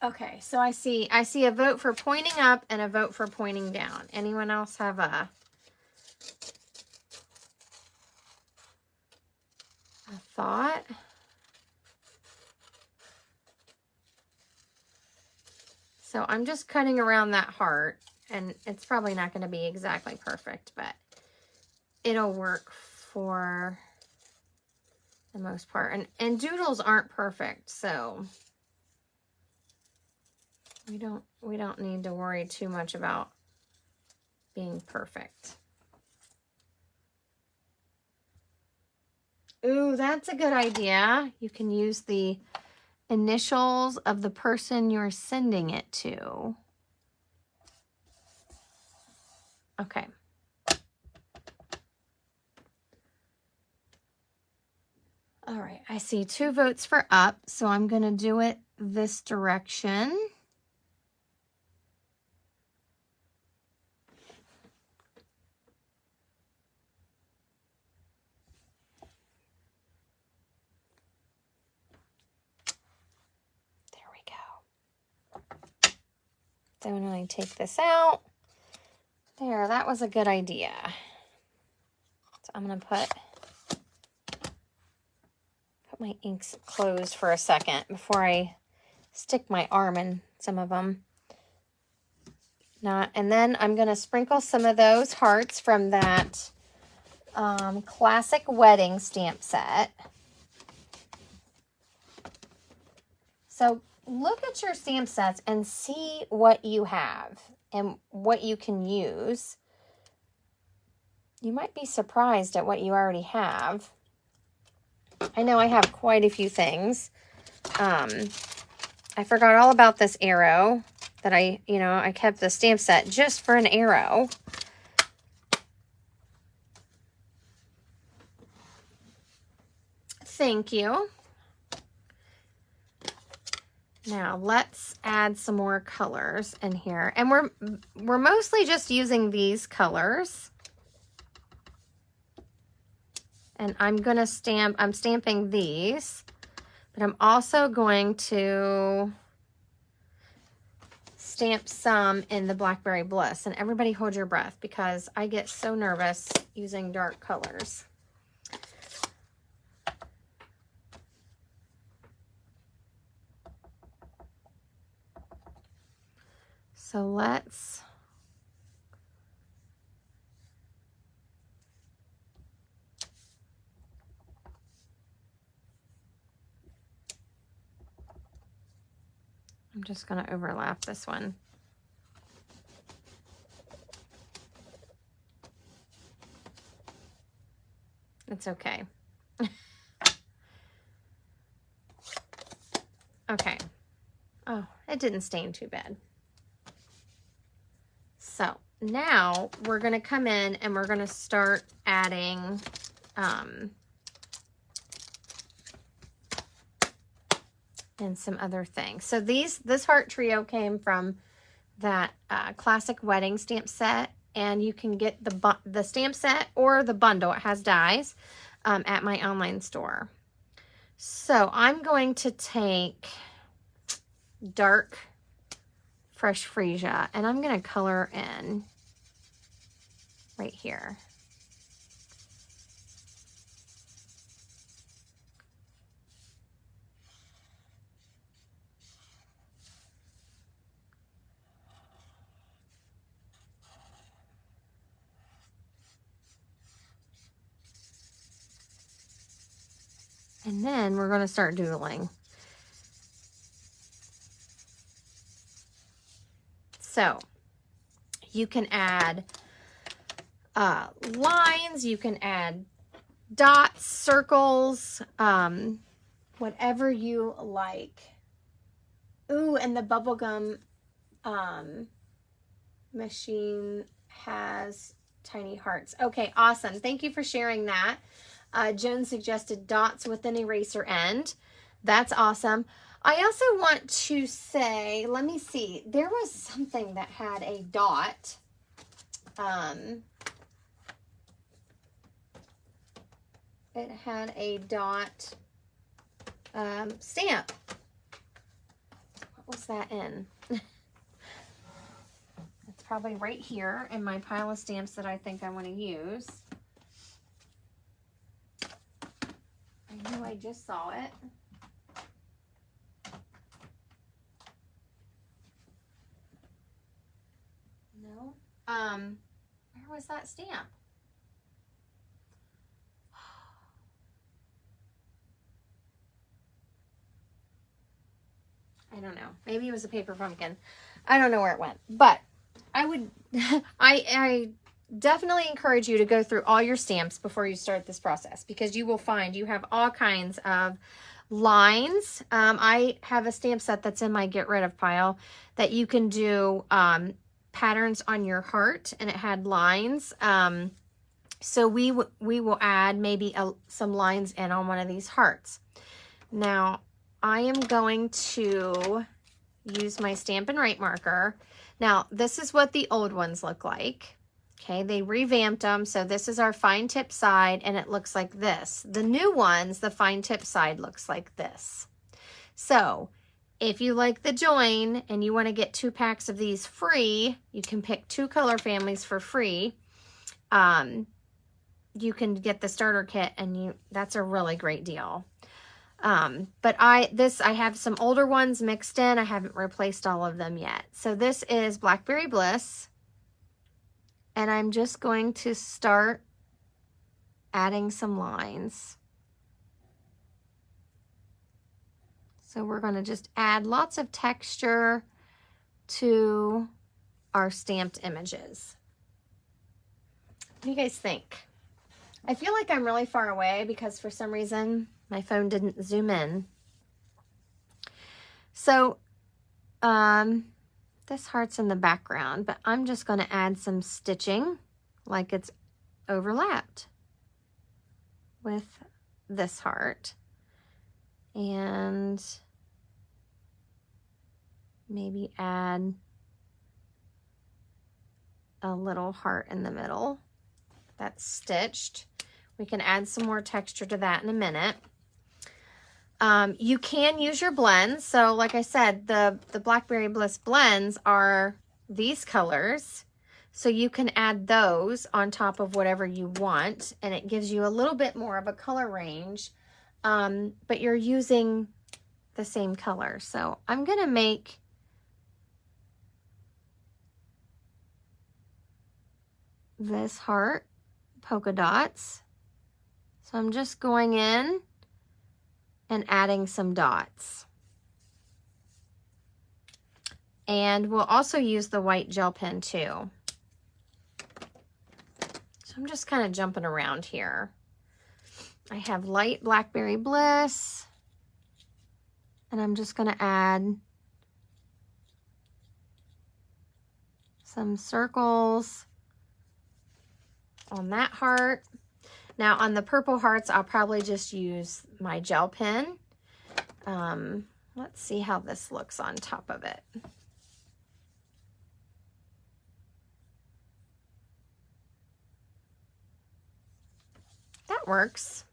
Okay, so I see a vote for pointing up and a vote for pointing down. Anyone else have a thought? So I'm just cutting around that heart, and it's probably not going to be exactly perfect, but it'll work for the most part. And doodles aren't perfect, so we don't need to worry too much about being perfect. Ooh, that's a good idea. You can use the initials of the person you're sending it to. Okay. All right, I see 2 votes for up, so I'm going to do it this direction. There we go. Then when I take this out, there, that was a good idea. So I'm going to put my inks closed for a second before I stick my arm in some of them. And then I'm going to sprinkle some of those hearts from that classic wedding stamp set. So look at your stamp sets and see what you have and what you can use. You might be surprised at what you already have. I know I have quite a few things. I forgot all about this arrow that I kept the stamp set just for an arrow. Thank you. Now let's add some more colors in here. And we're mostly just using these colors. And I'm stamping these, but I'm also going to stamp some in the Blackberry Bliss. And everybody hold your breath because I get so nervous using dark colors. So I'm just going to overlap this one. That's okay. Okay. Oh, it didn't stain too bad. So now we're going to come in and we're going to start adding and some other things. So this heart trio came from that classic wedding stamp set, and you can get the stamp set or the bundle. It has dies at my online store. So I'm going to take dark fresh Freesia, and I'm going to color in right here. And then we're going to start doodling. So you can add lines, you can add dots, circles, whatever you like. Ooh, and the bubblegum machine has tiny hearts. Okay, awesome. Thank you for sharing that. Joan suggested dots with an eraser end. That's awesome. I also want to say, let me see, there was something that had a dot. It had a dot stamp. What was that in? It's probably right here in my pile of stamps that I think I want to use. I knew I just saw it. No. Where was that stamp? I don't know. Maybe it was a paper pumpkin. I don't know where it went. But I would, I definitely encourage you to go through all your stamps before you start this process, because you will find you have all kinds of lines. I have a stamp set that's in my get rid of pile that you can do patterns on your heart, and it had lines. So we will add maybe some lines in on one of these hearts. Now I am going to use my Stampin' Right marker. Now this is what the old ones look like. Okay, they revamped them. So this is our fine tip side, and it looks like this. The new ones, the fine tip side looks like this. So if you like the join and you want to get 2 packs of these free, you can pick 2 color families for free. You can get the starter kit, and that's a really great deal. But I have some older ones mixed in. I haven't replaced all of them yet. So this is Blackberry Bliss. And I'm just going to start adding some lines. So we're going to just add lots of texture to our stamped images. What do you guys think? I feel like I'm really far away because for some reason my phone didn't zoom in. So, this heart's in the background, but I'm just going to add some stitching like it's overlapped with this heart. And maybe add a little heart in the middle that's stitched. We can add some more texture to that in a minute. You can use your blends. So like I said, the Blackberry Bliss blends are these colors. So you can add those on top of whatever you want, and it gives you a little bit more of a color range, but you're using the same color. So I'm going to make this heart polka dots. So I'm just going in and adding some dots. And we'll also use the white gel pen too. So I'm just kind of jumping around here. I have light Blackberry Bliss, and I'm just going to add some circles on that heart. Now on the purple hearts, I'll probably just use my gel pen. Let's see how this looks on top of it. That works.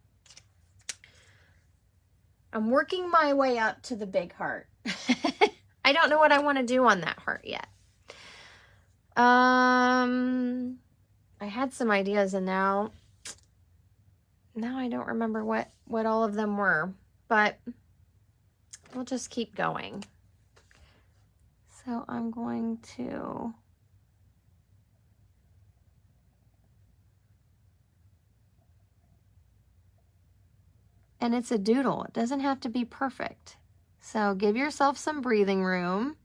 I'm working my way up to the big heart. I don't know what I want to do on that heart yet. I had some ideas and now I don't remember what all of them were, but we'll just keep going. So I'm going to and it's a doodle. It doesn't have to be perfect. So give yourself some breathing room.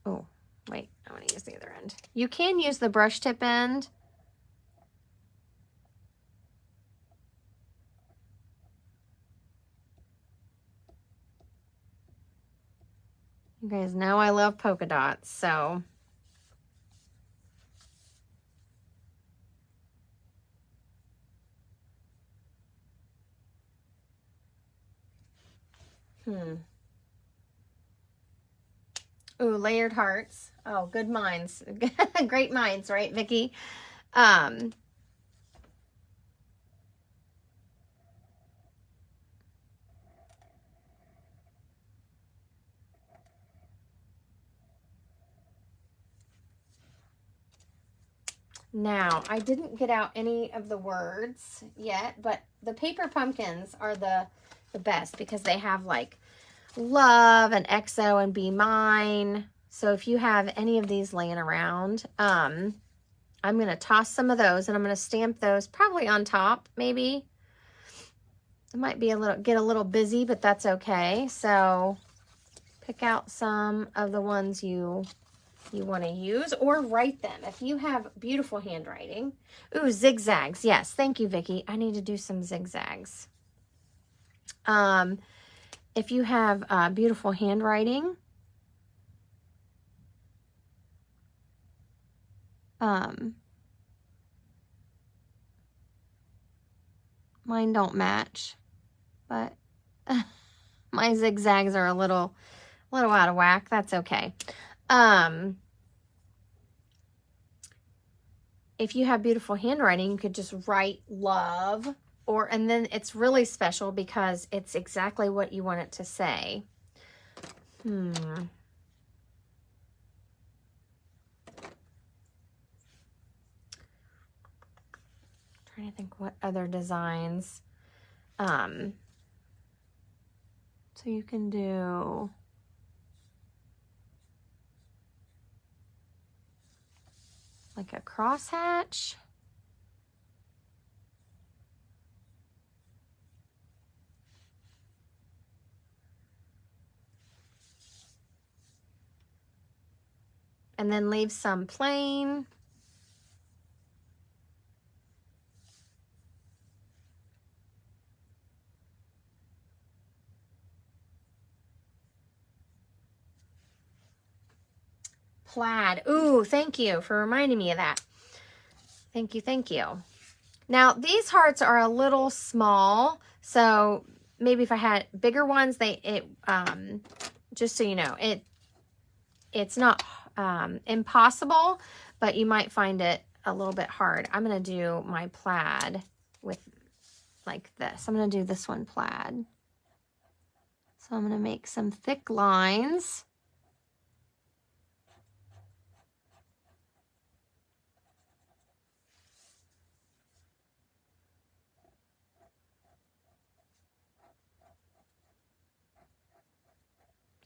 Oh, wait, I want to use the other end. You can use the brush tip end. You guys know I love polka dots, so. Ooh, layered hearts. Oh, good minds. Great minds, right, Vicki? Now, I didn't get out any of the words yet, but the paper pumpkins are the best because they have like love and XO and be mine. So if you have any of these laying around, I'm going to toss some of those and I'm going to stamp those probably on top, maybe. It might be get a little busy, but that's okay. So pick out some of the ones you want to use or write them. If you have beautiful handwriting. Ooh, zigzags. Yes. Thank you, Vicki. I need to do some zigzags. If you have beautiful handwriting, mine don't match, but my zigzags are a little out of whack. That's okay. If you have beautiful handwriting, you could just write love, and then it's really special because it's exactly what you want it to say. Trying to think what other designs. So you can do like a crosshatch. And then leave some plain. Plaid. Ooh, thank you for reminding me of that. Thank you, thank you. Now, these hearts are a little small, so maybe if I had bigger ones, just so you know, it's not impossible, but you might find it a little bit hard. I'm going to do my plaid with like this. I'm going to do this one plaid. So I'm going to make some thick lines.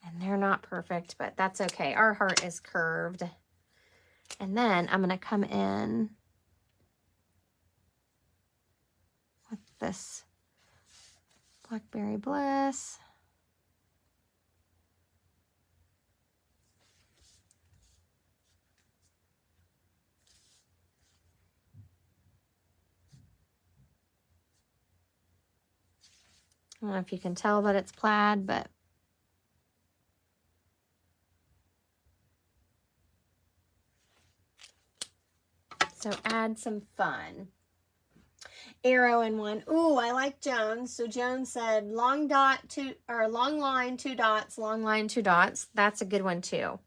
And they're not perfect, but that's okay. Our heart is curved. And then I'm going to come in with this Blackberry Bliss. I don't know if you can tell that it's plaid, but so add some fun. Arrow in one. Ooh, I like Jones. So Jones said long dot, two, or long line, 2 dots, long line, 2 dots. That's a good one too.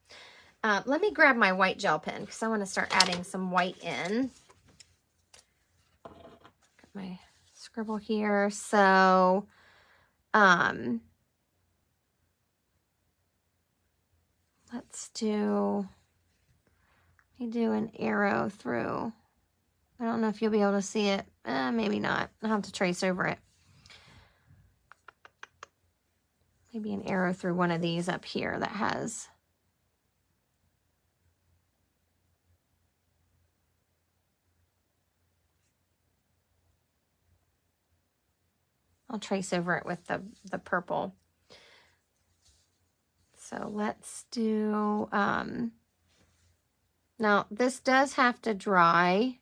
Let me grab my white gel pen because I want to start adding some white in. Got my scribble here. So, let's do, let me do an arrow through. I don't know if you'll be able to see it. Maybe not. I'll have to trace over it. Maybe an arrow through one of these up here that has. I'll trace over it with the purple. So let's do, now this does have to dry.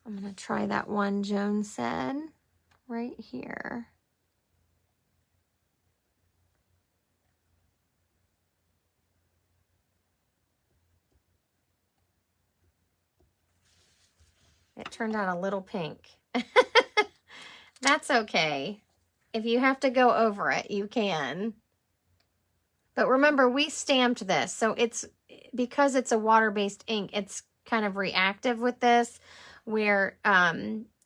I'm going to try that one Joan said right here. It turned out a little pink. That's okay. If you have to go over it, you can. But remember, we stamped this, so it's because it's a water-based ink, it's kind of reactive with this, where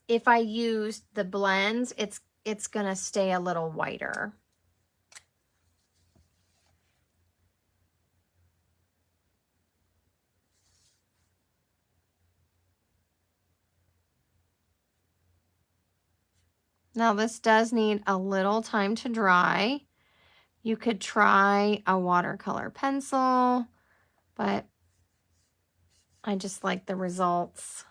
if I use the blends, it's gonna stay a little whiter. Now this does need a little time to dry. You could try a watercolor pencil, but I just like the results.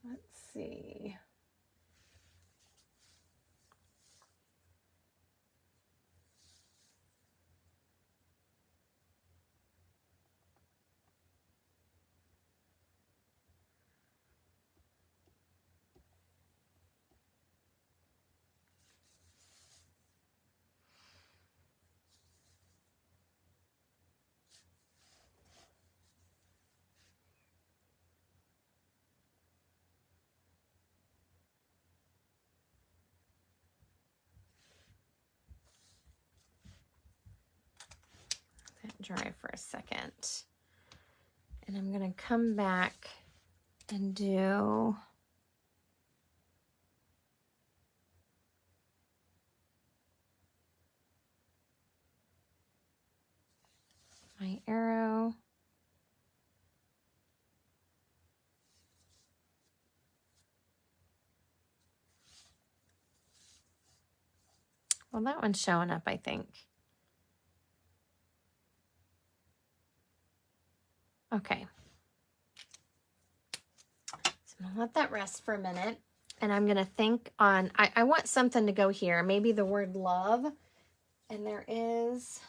Let's see. Dry for a second, and I'm gonna come back and do my arrow. Well, that one's showing up, I think. Okay. So I'm gonna let that rest for a minute, and I'm gonna think on, I want something to go here, maybe the word love, and there is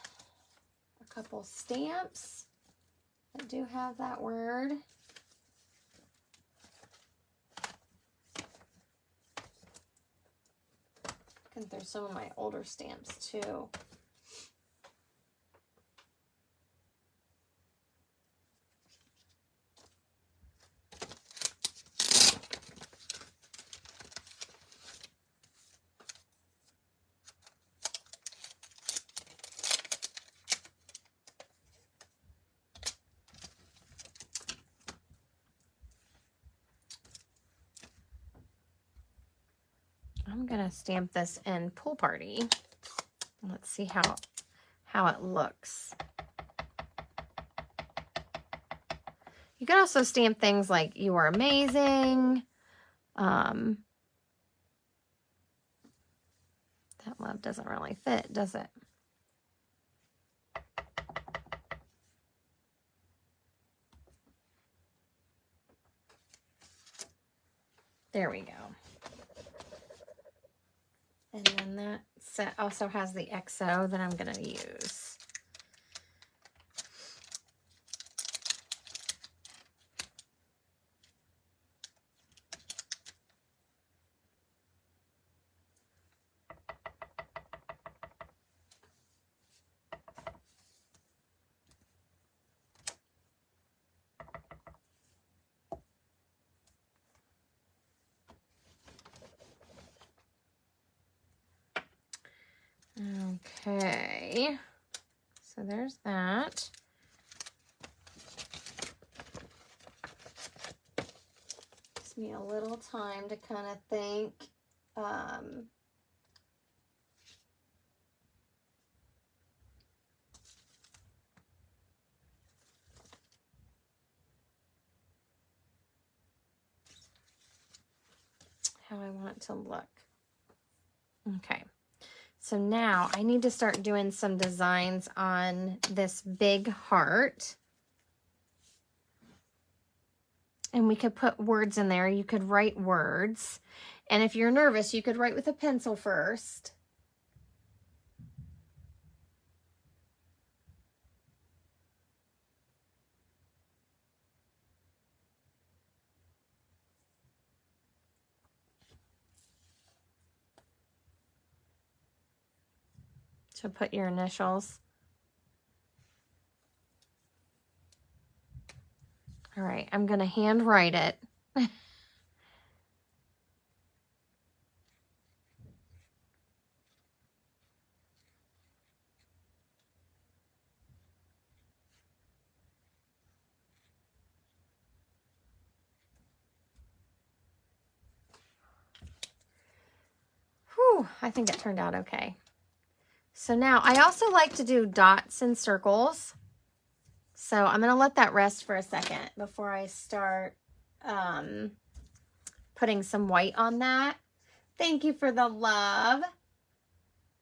a couple stamps that do have that word. Looking through some of my older stamps too. I'm gonna stamp this in Pool Party. Let's see how it looks. You can also stamp things like "You are amazing." That love doesn't really fit, does it? There we go. And then that's set also has the XO that I'm going to use. Okay, so there's that. Gives me a little time to kind of think. How I want it to look. Okay. So now I need to start doing some designs on this big heart. And we could put words in there. You could write words. And if you're nervous, you could write with a pencil first. So put your initials. All right, I'm going to hand write it. Whew, I think it turned out okay. So now I also like to do dots and circles. So I'm going to let that rest for a second before I start putting some white on that. Thank you for the love.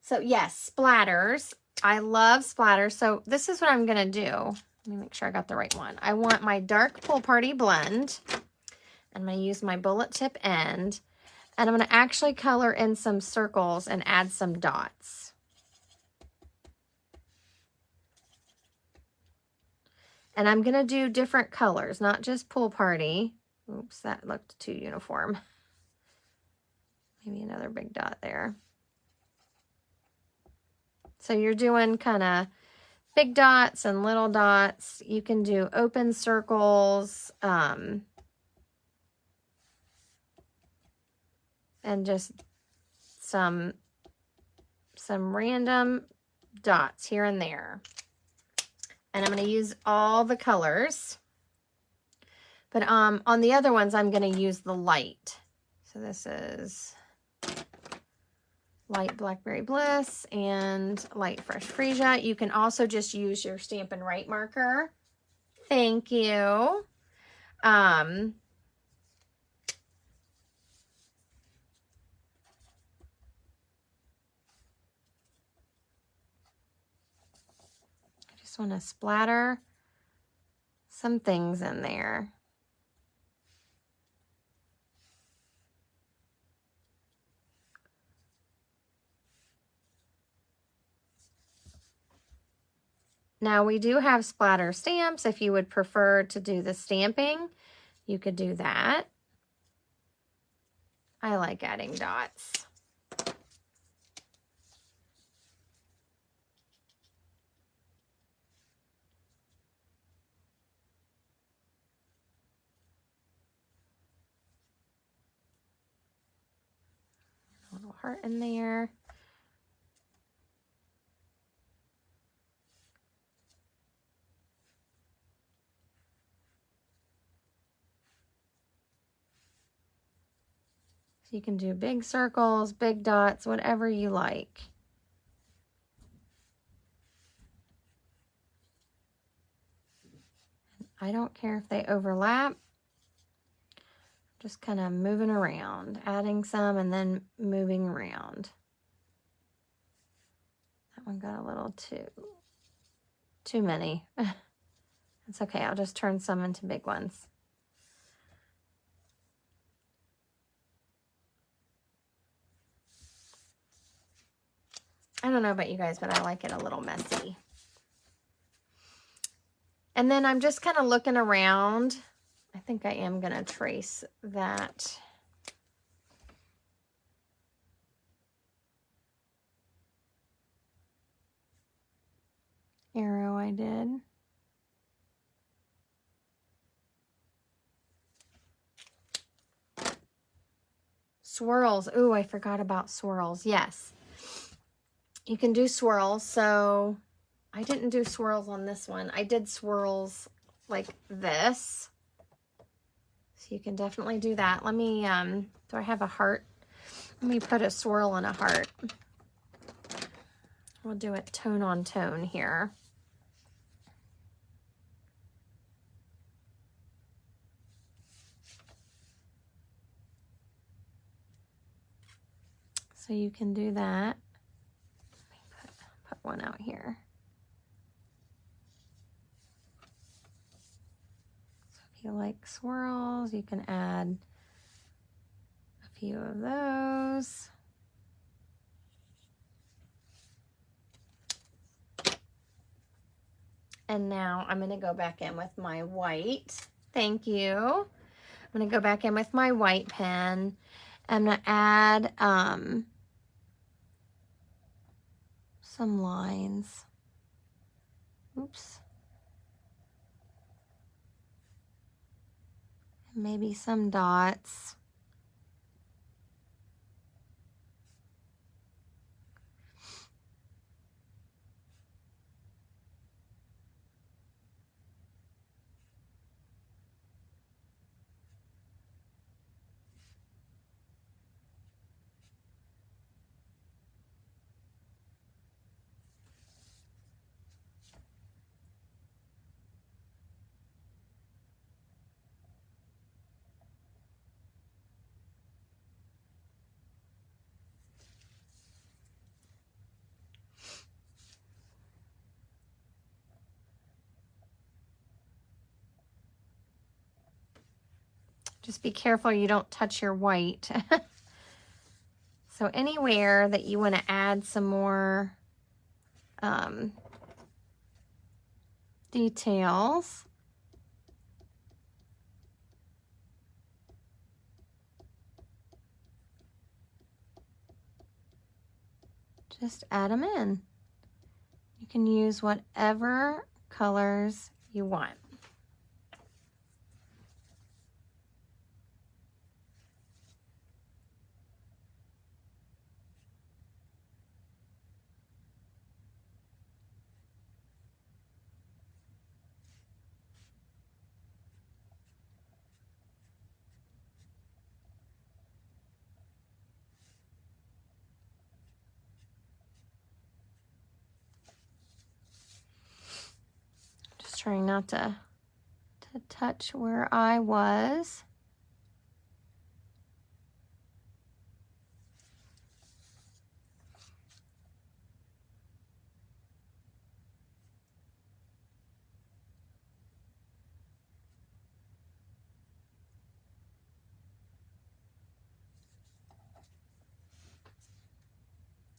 So yes, splatters. I love splatters. So this is what I'm going to do. Let me make sure I got the right one. I want my dark Pool Party blend. I'm going to use my bullet tip end. And I'm going to actually color in some circles and add some dots. And I'm going to do different colors, not just Pool Party. Oops, that looked too uniform. Maybe another big dot there. So you're doing kind of big dots and little dots. You can do open circles and just some random dots here and there. And I'm going to use all the colors. But on the other ones, I'm going to use the light. So this is light Blackberry Bliss and light Fresh Freesia. You can also just use your Stampin' Write marker. Thank you. I just want to splatter some things in there. Now we do have splatter stamps. If you would prefer to do the stamping, you could do that. I like adding dots. A little heart in there. So you can do big circles, big dots, whatever you like. I don't care if they overlap. Just kind of moving around, adding some and then moving around. That one got a little too many. It's okay, I'll just turn some into big ones. I don't know about you guys, but I like it a little messy. And then I'm just kind of looking around. I think I am going to trace that arrow I did. Swirls. Ooh, I forgot about swirls. Yes. You can do swirls. So I didn't do swirls on this one. I did swirls like this. So you can definitely do that. Let me, do I have a heart? Let me put a swirl and a heart. We'll do it tone on tone here. So you can do that. Let me put one out here. So if you like swirls, you can add a few of those. And now I'm going to go back in with my white. Thank you. I'm going to go back in with my white pen. I'm going to add some lines. Oops. And maybe some dots. Just be careful you don't touch your white. So anywhere that you want to add some more details, just add them in. You can use whatever colors you want. Just trying not to touch where I was.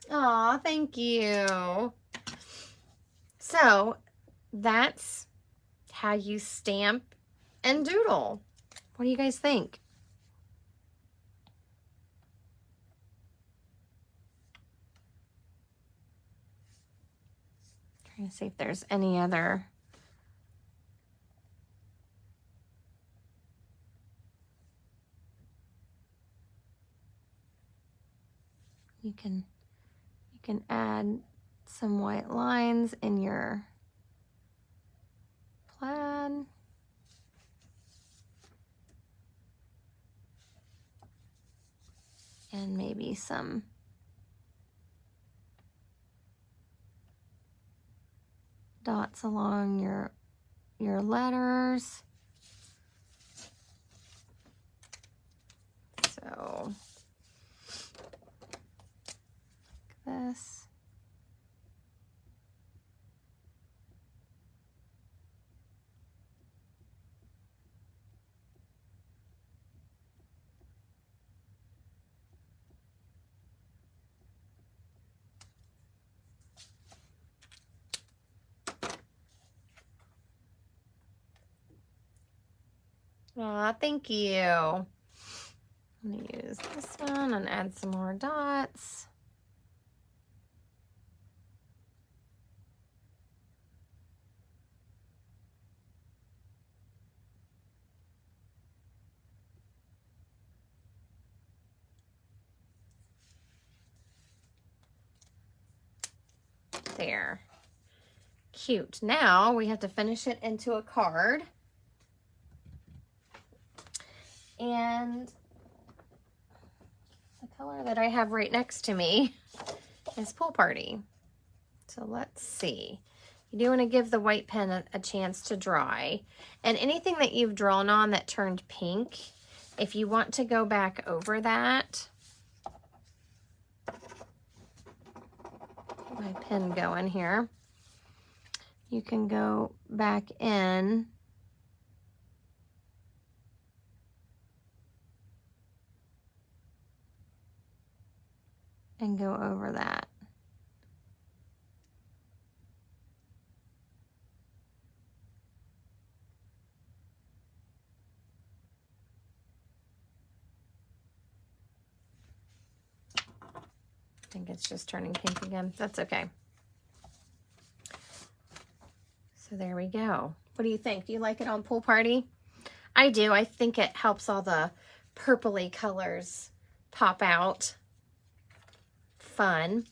Aw, thank you. So that's how you stamp and doodle. What do you guys think? Trying to see if there's any other. You can add some white lines in your plaid. And maybe some dots along your letters. So like this. Aw, thank you. I'm going to use this one and add some more dots. There. Cute. Now we have to finish it into a card. And the color that I have right next to me is Pool Party. So let's see. You do want to give the white pen a chance to dry. And anything that you've drawn on that turned pink, if you want to go back over that, get my pen going here. You can go back in and go over that. I think it's just turning pink again. That's okay. So there we go. What do you think? Do you like it on Pool Party? I do. I think it helps all the purpley colors pop out. Fun.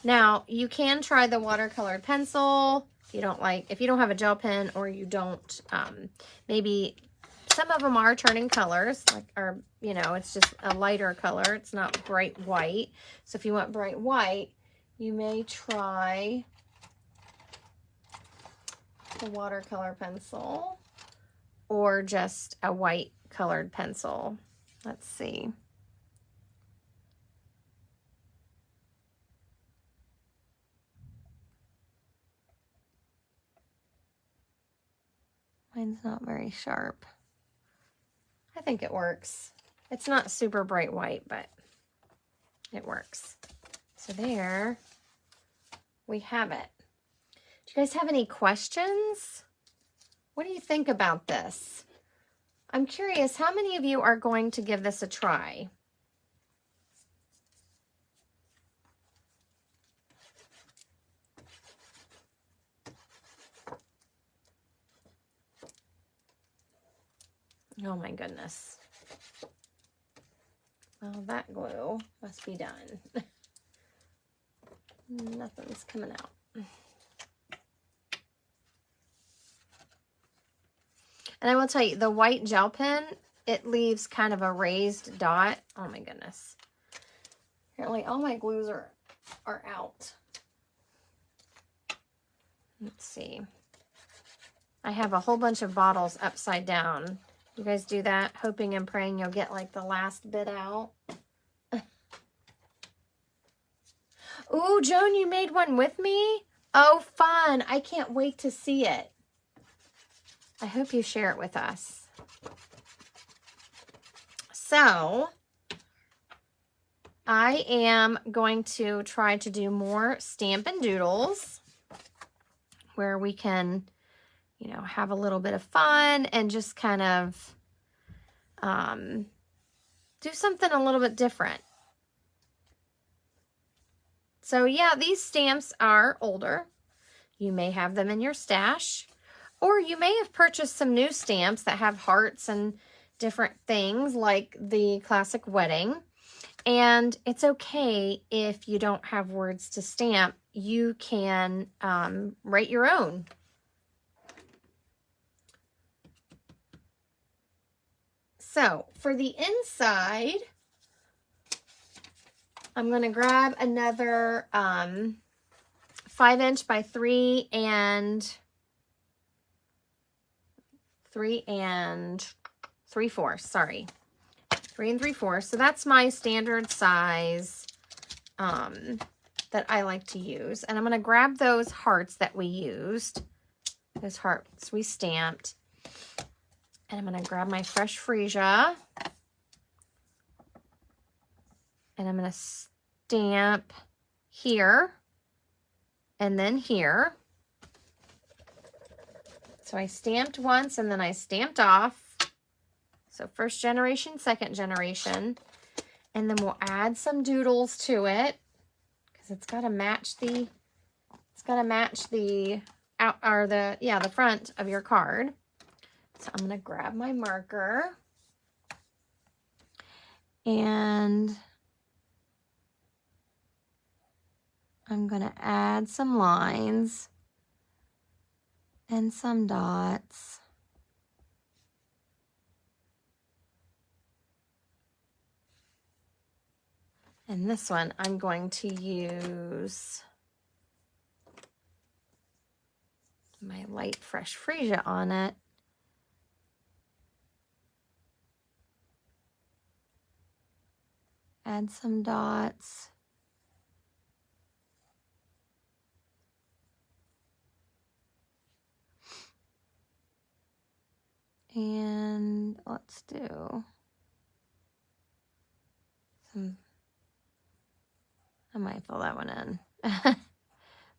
Now, you can try the watercolored pencil if you don't have a gel pen, or you don't, maybe some of them are turning colors, it's just a lighter color. It's not bright white. So if you want bright white, you may try the watercolor pencil or just a white colored pencil. Let's see. Mine's not very sharp. I think it works. It's not super bright white, but it works. So there we have it. Do you guys have any questions? What do you think about this? I'm curious, how many of you are going to give this a try? Oh my goodness. Well, that glue must be done. Nothing's coming out. And I will tell you, the white gel pen, it leaves kind of a raised dot. Oh my goodness. Apparently all my glues are out. Let's see. I have a whole bunch of bottles upside down. You guys do that, hoping and praying you'll get like the last bit out. Ooh, Joan, you made one with me? Oh, fun. I can't wait to see it. I hope you share it with us. So, I am going to try to do more Stampin' Doodles where we can, have a little bit of fun and just kind of do something a little bit different. So yeah, these stamps are older. You may have them in your stash, or you may have purchased some new stamps that have hearts and different things like the classic wedding. And it's okay if you don't have words to stamp. You can write your own. So for the inside, I'm going to grab another 5" by 3 and 3/4. Sorry, 3 3/4. So that's my standard size that I like to use. And I'm going to grab those hearts that we used, those hearts we stamped. And I'm going to grab my fresh Freesia. And I'm going to stamp here and then here. So I stamped once and then I stamped off. So first generation, second generation. And then we'll add some doodles to it because it's got to match the out or the front of your card. So I'm going to grab my marker and I'm going to add some lines and some dots. And this one I'm going to use my light fresh Freesia on it. Add some dots. And let's do some, I might fill that one in.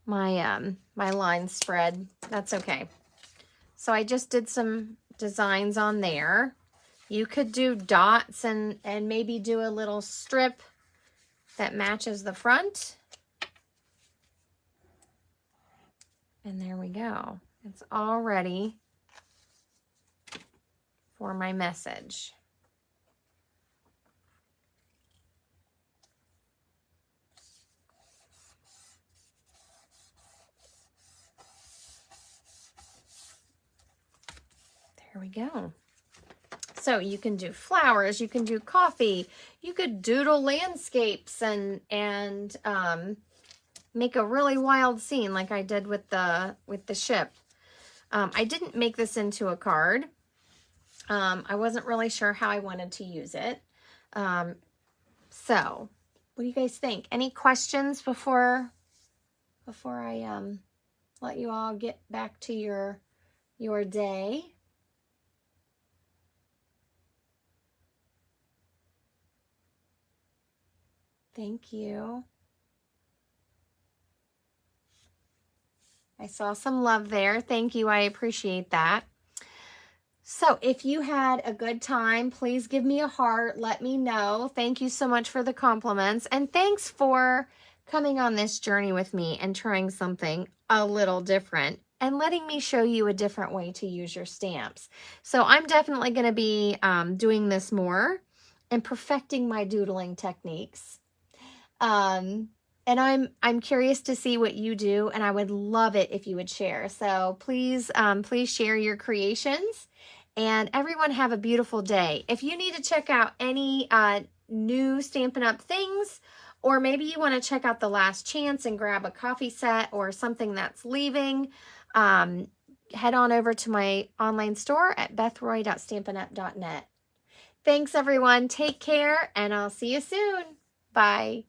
My line spread, that's okay. So I just did some designs on there. You could do dots and maybe do a little strip that matches the front. And there we go. It's all ready for my message. There we go. So you can do flowers, you can do coffee, you could doodle landscapes and make a really wild scene like I did with the ship. I didn't make this into a card. I wasn't really sure how I wanted to use it. So what do you guys think? Any questions before I let you all get back to your day? Thank you. I saw some love there. Thank you. I appreciate that. So if you had a good time, please give me a heart. Let me know. Thank you so much for the compliments. And thanks for coming on this journey with me and trying something a little different and letting me show you a different way to use your stamps. So I'm definitely going to be doing this more and perfecting my doodling techniques. And I'm curious to see what you do, and I would love it if you would share. So please share your creations, and everyone have a beautiful day. If you need to check out any new Stampin' Up! Things, or maybe you want to check out the Last Chance and grab a coffee set or something that's leaving, head on over to my online store at bethroy.stampinup.net. Thanks, everyone. Take care, and I'll see you soon. Bye.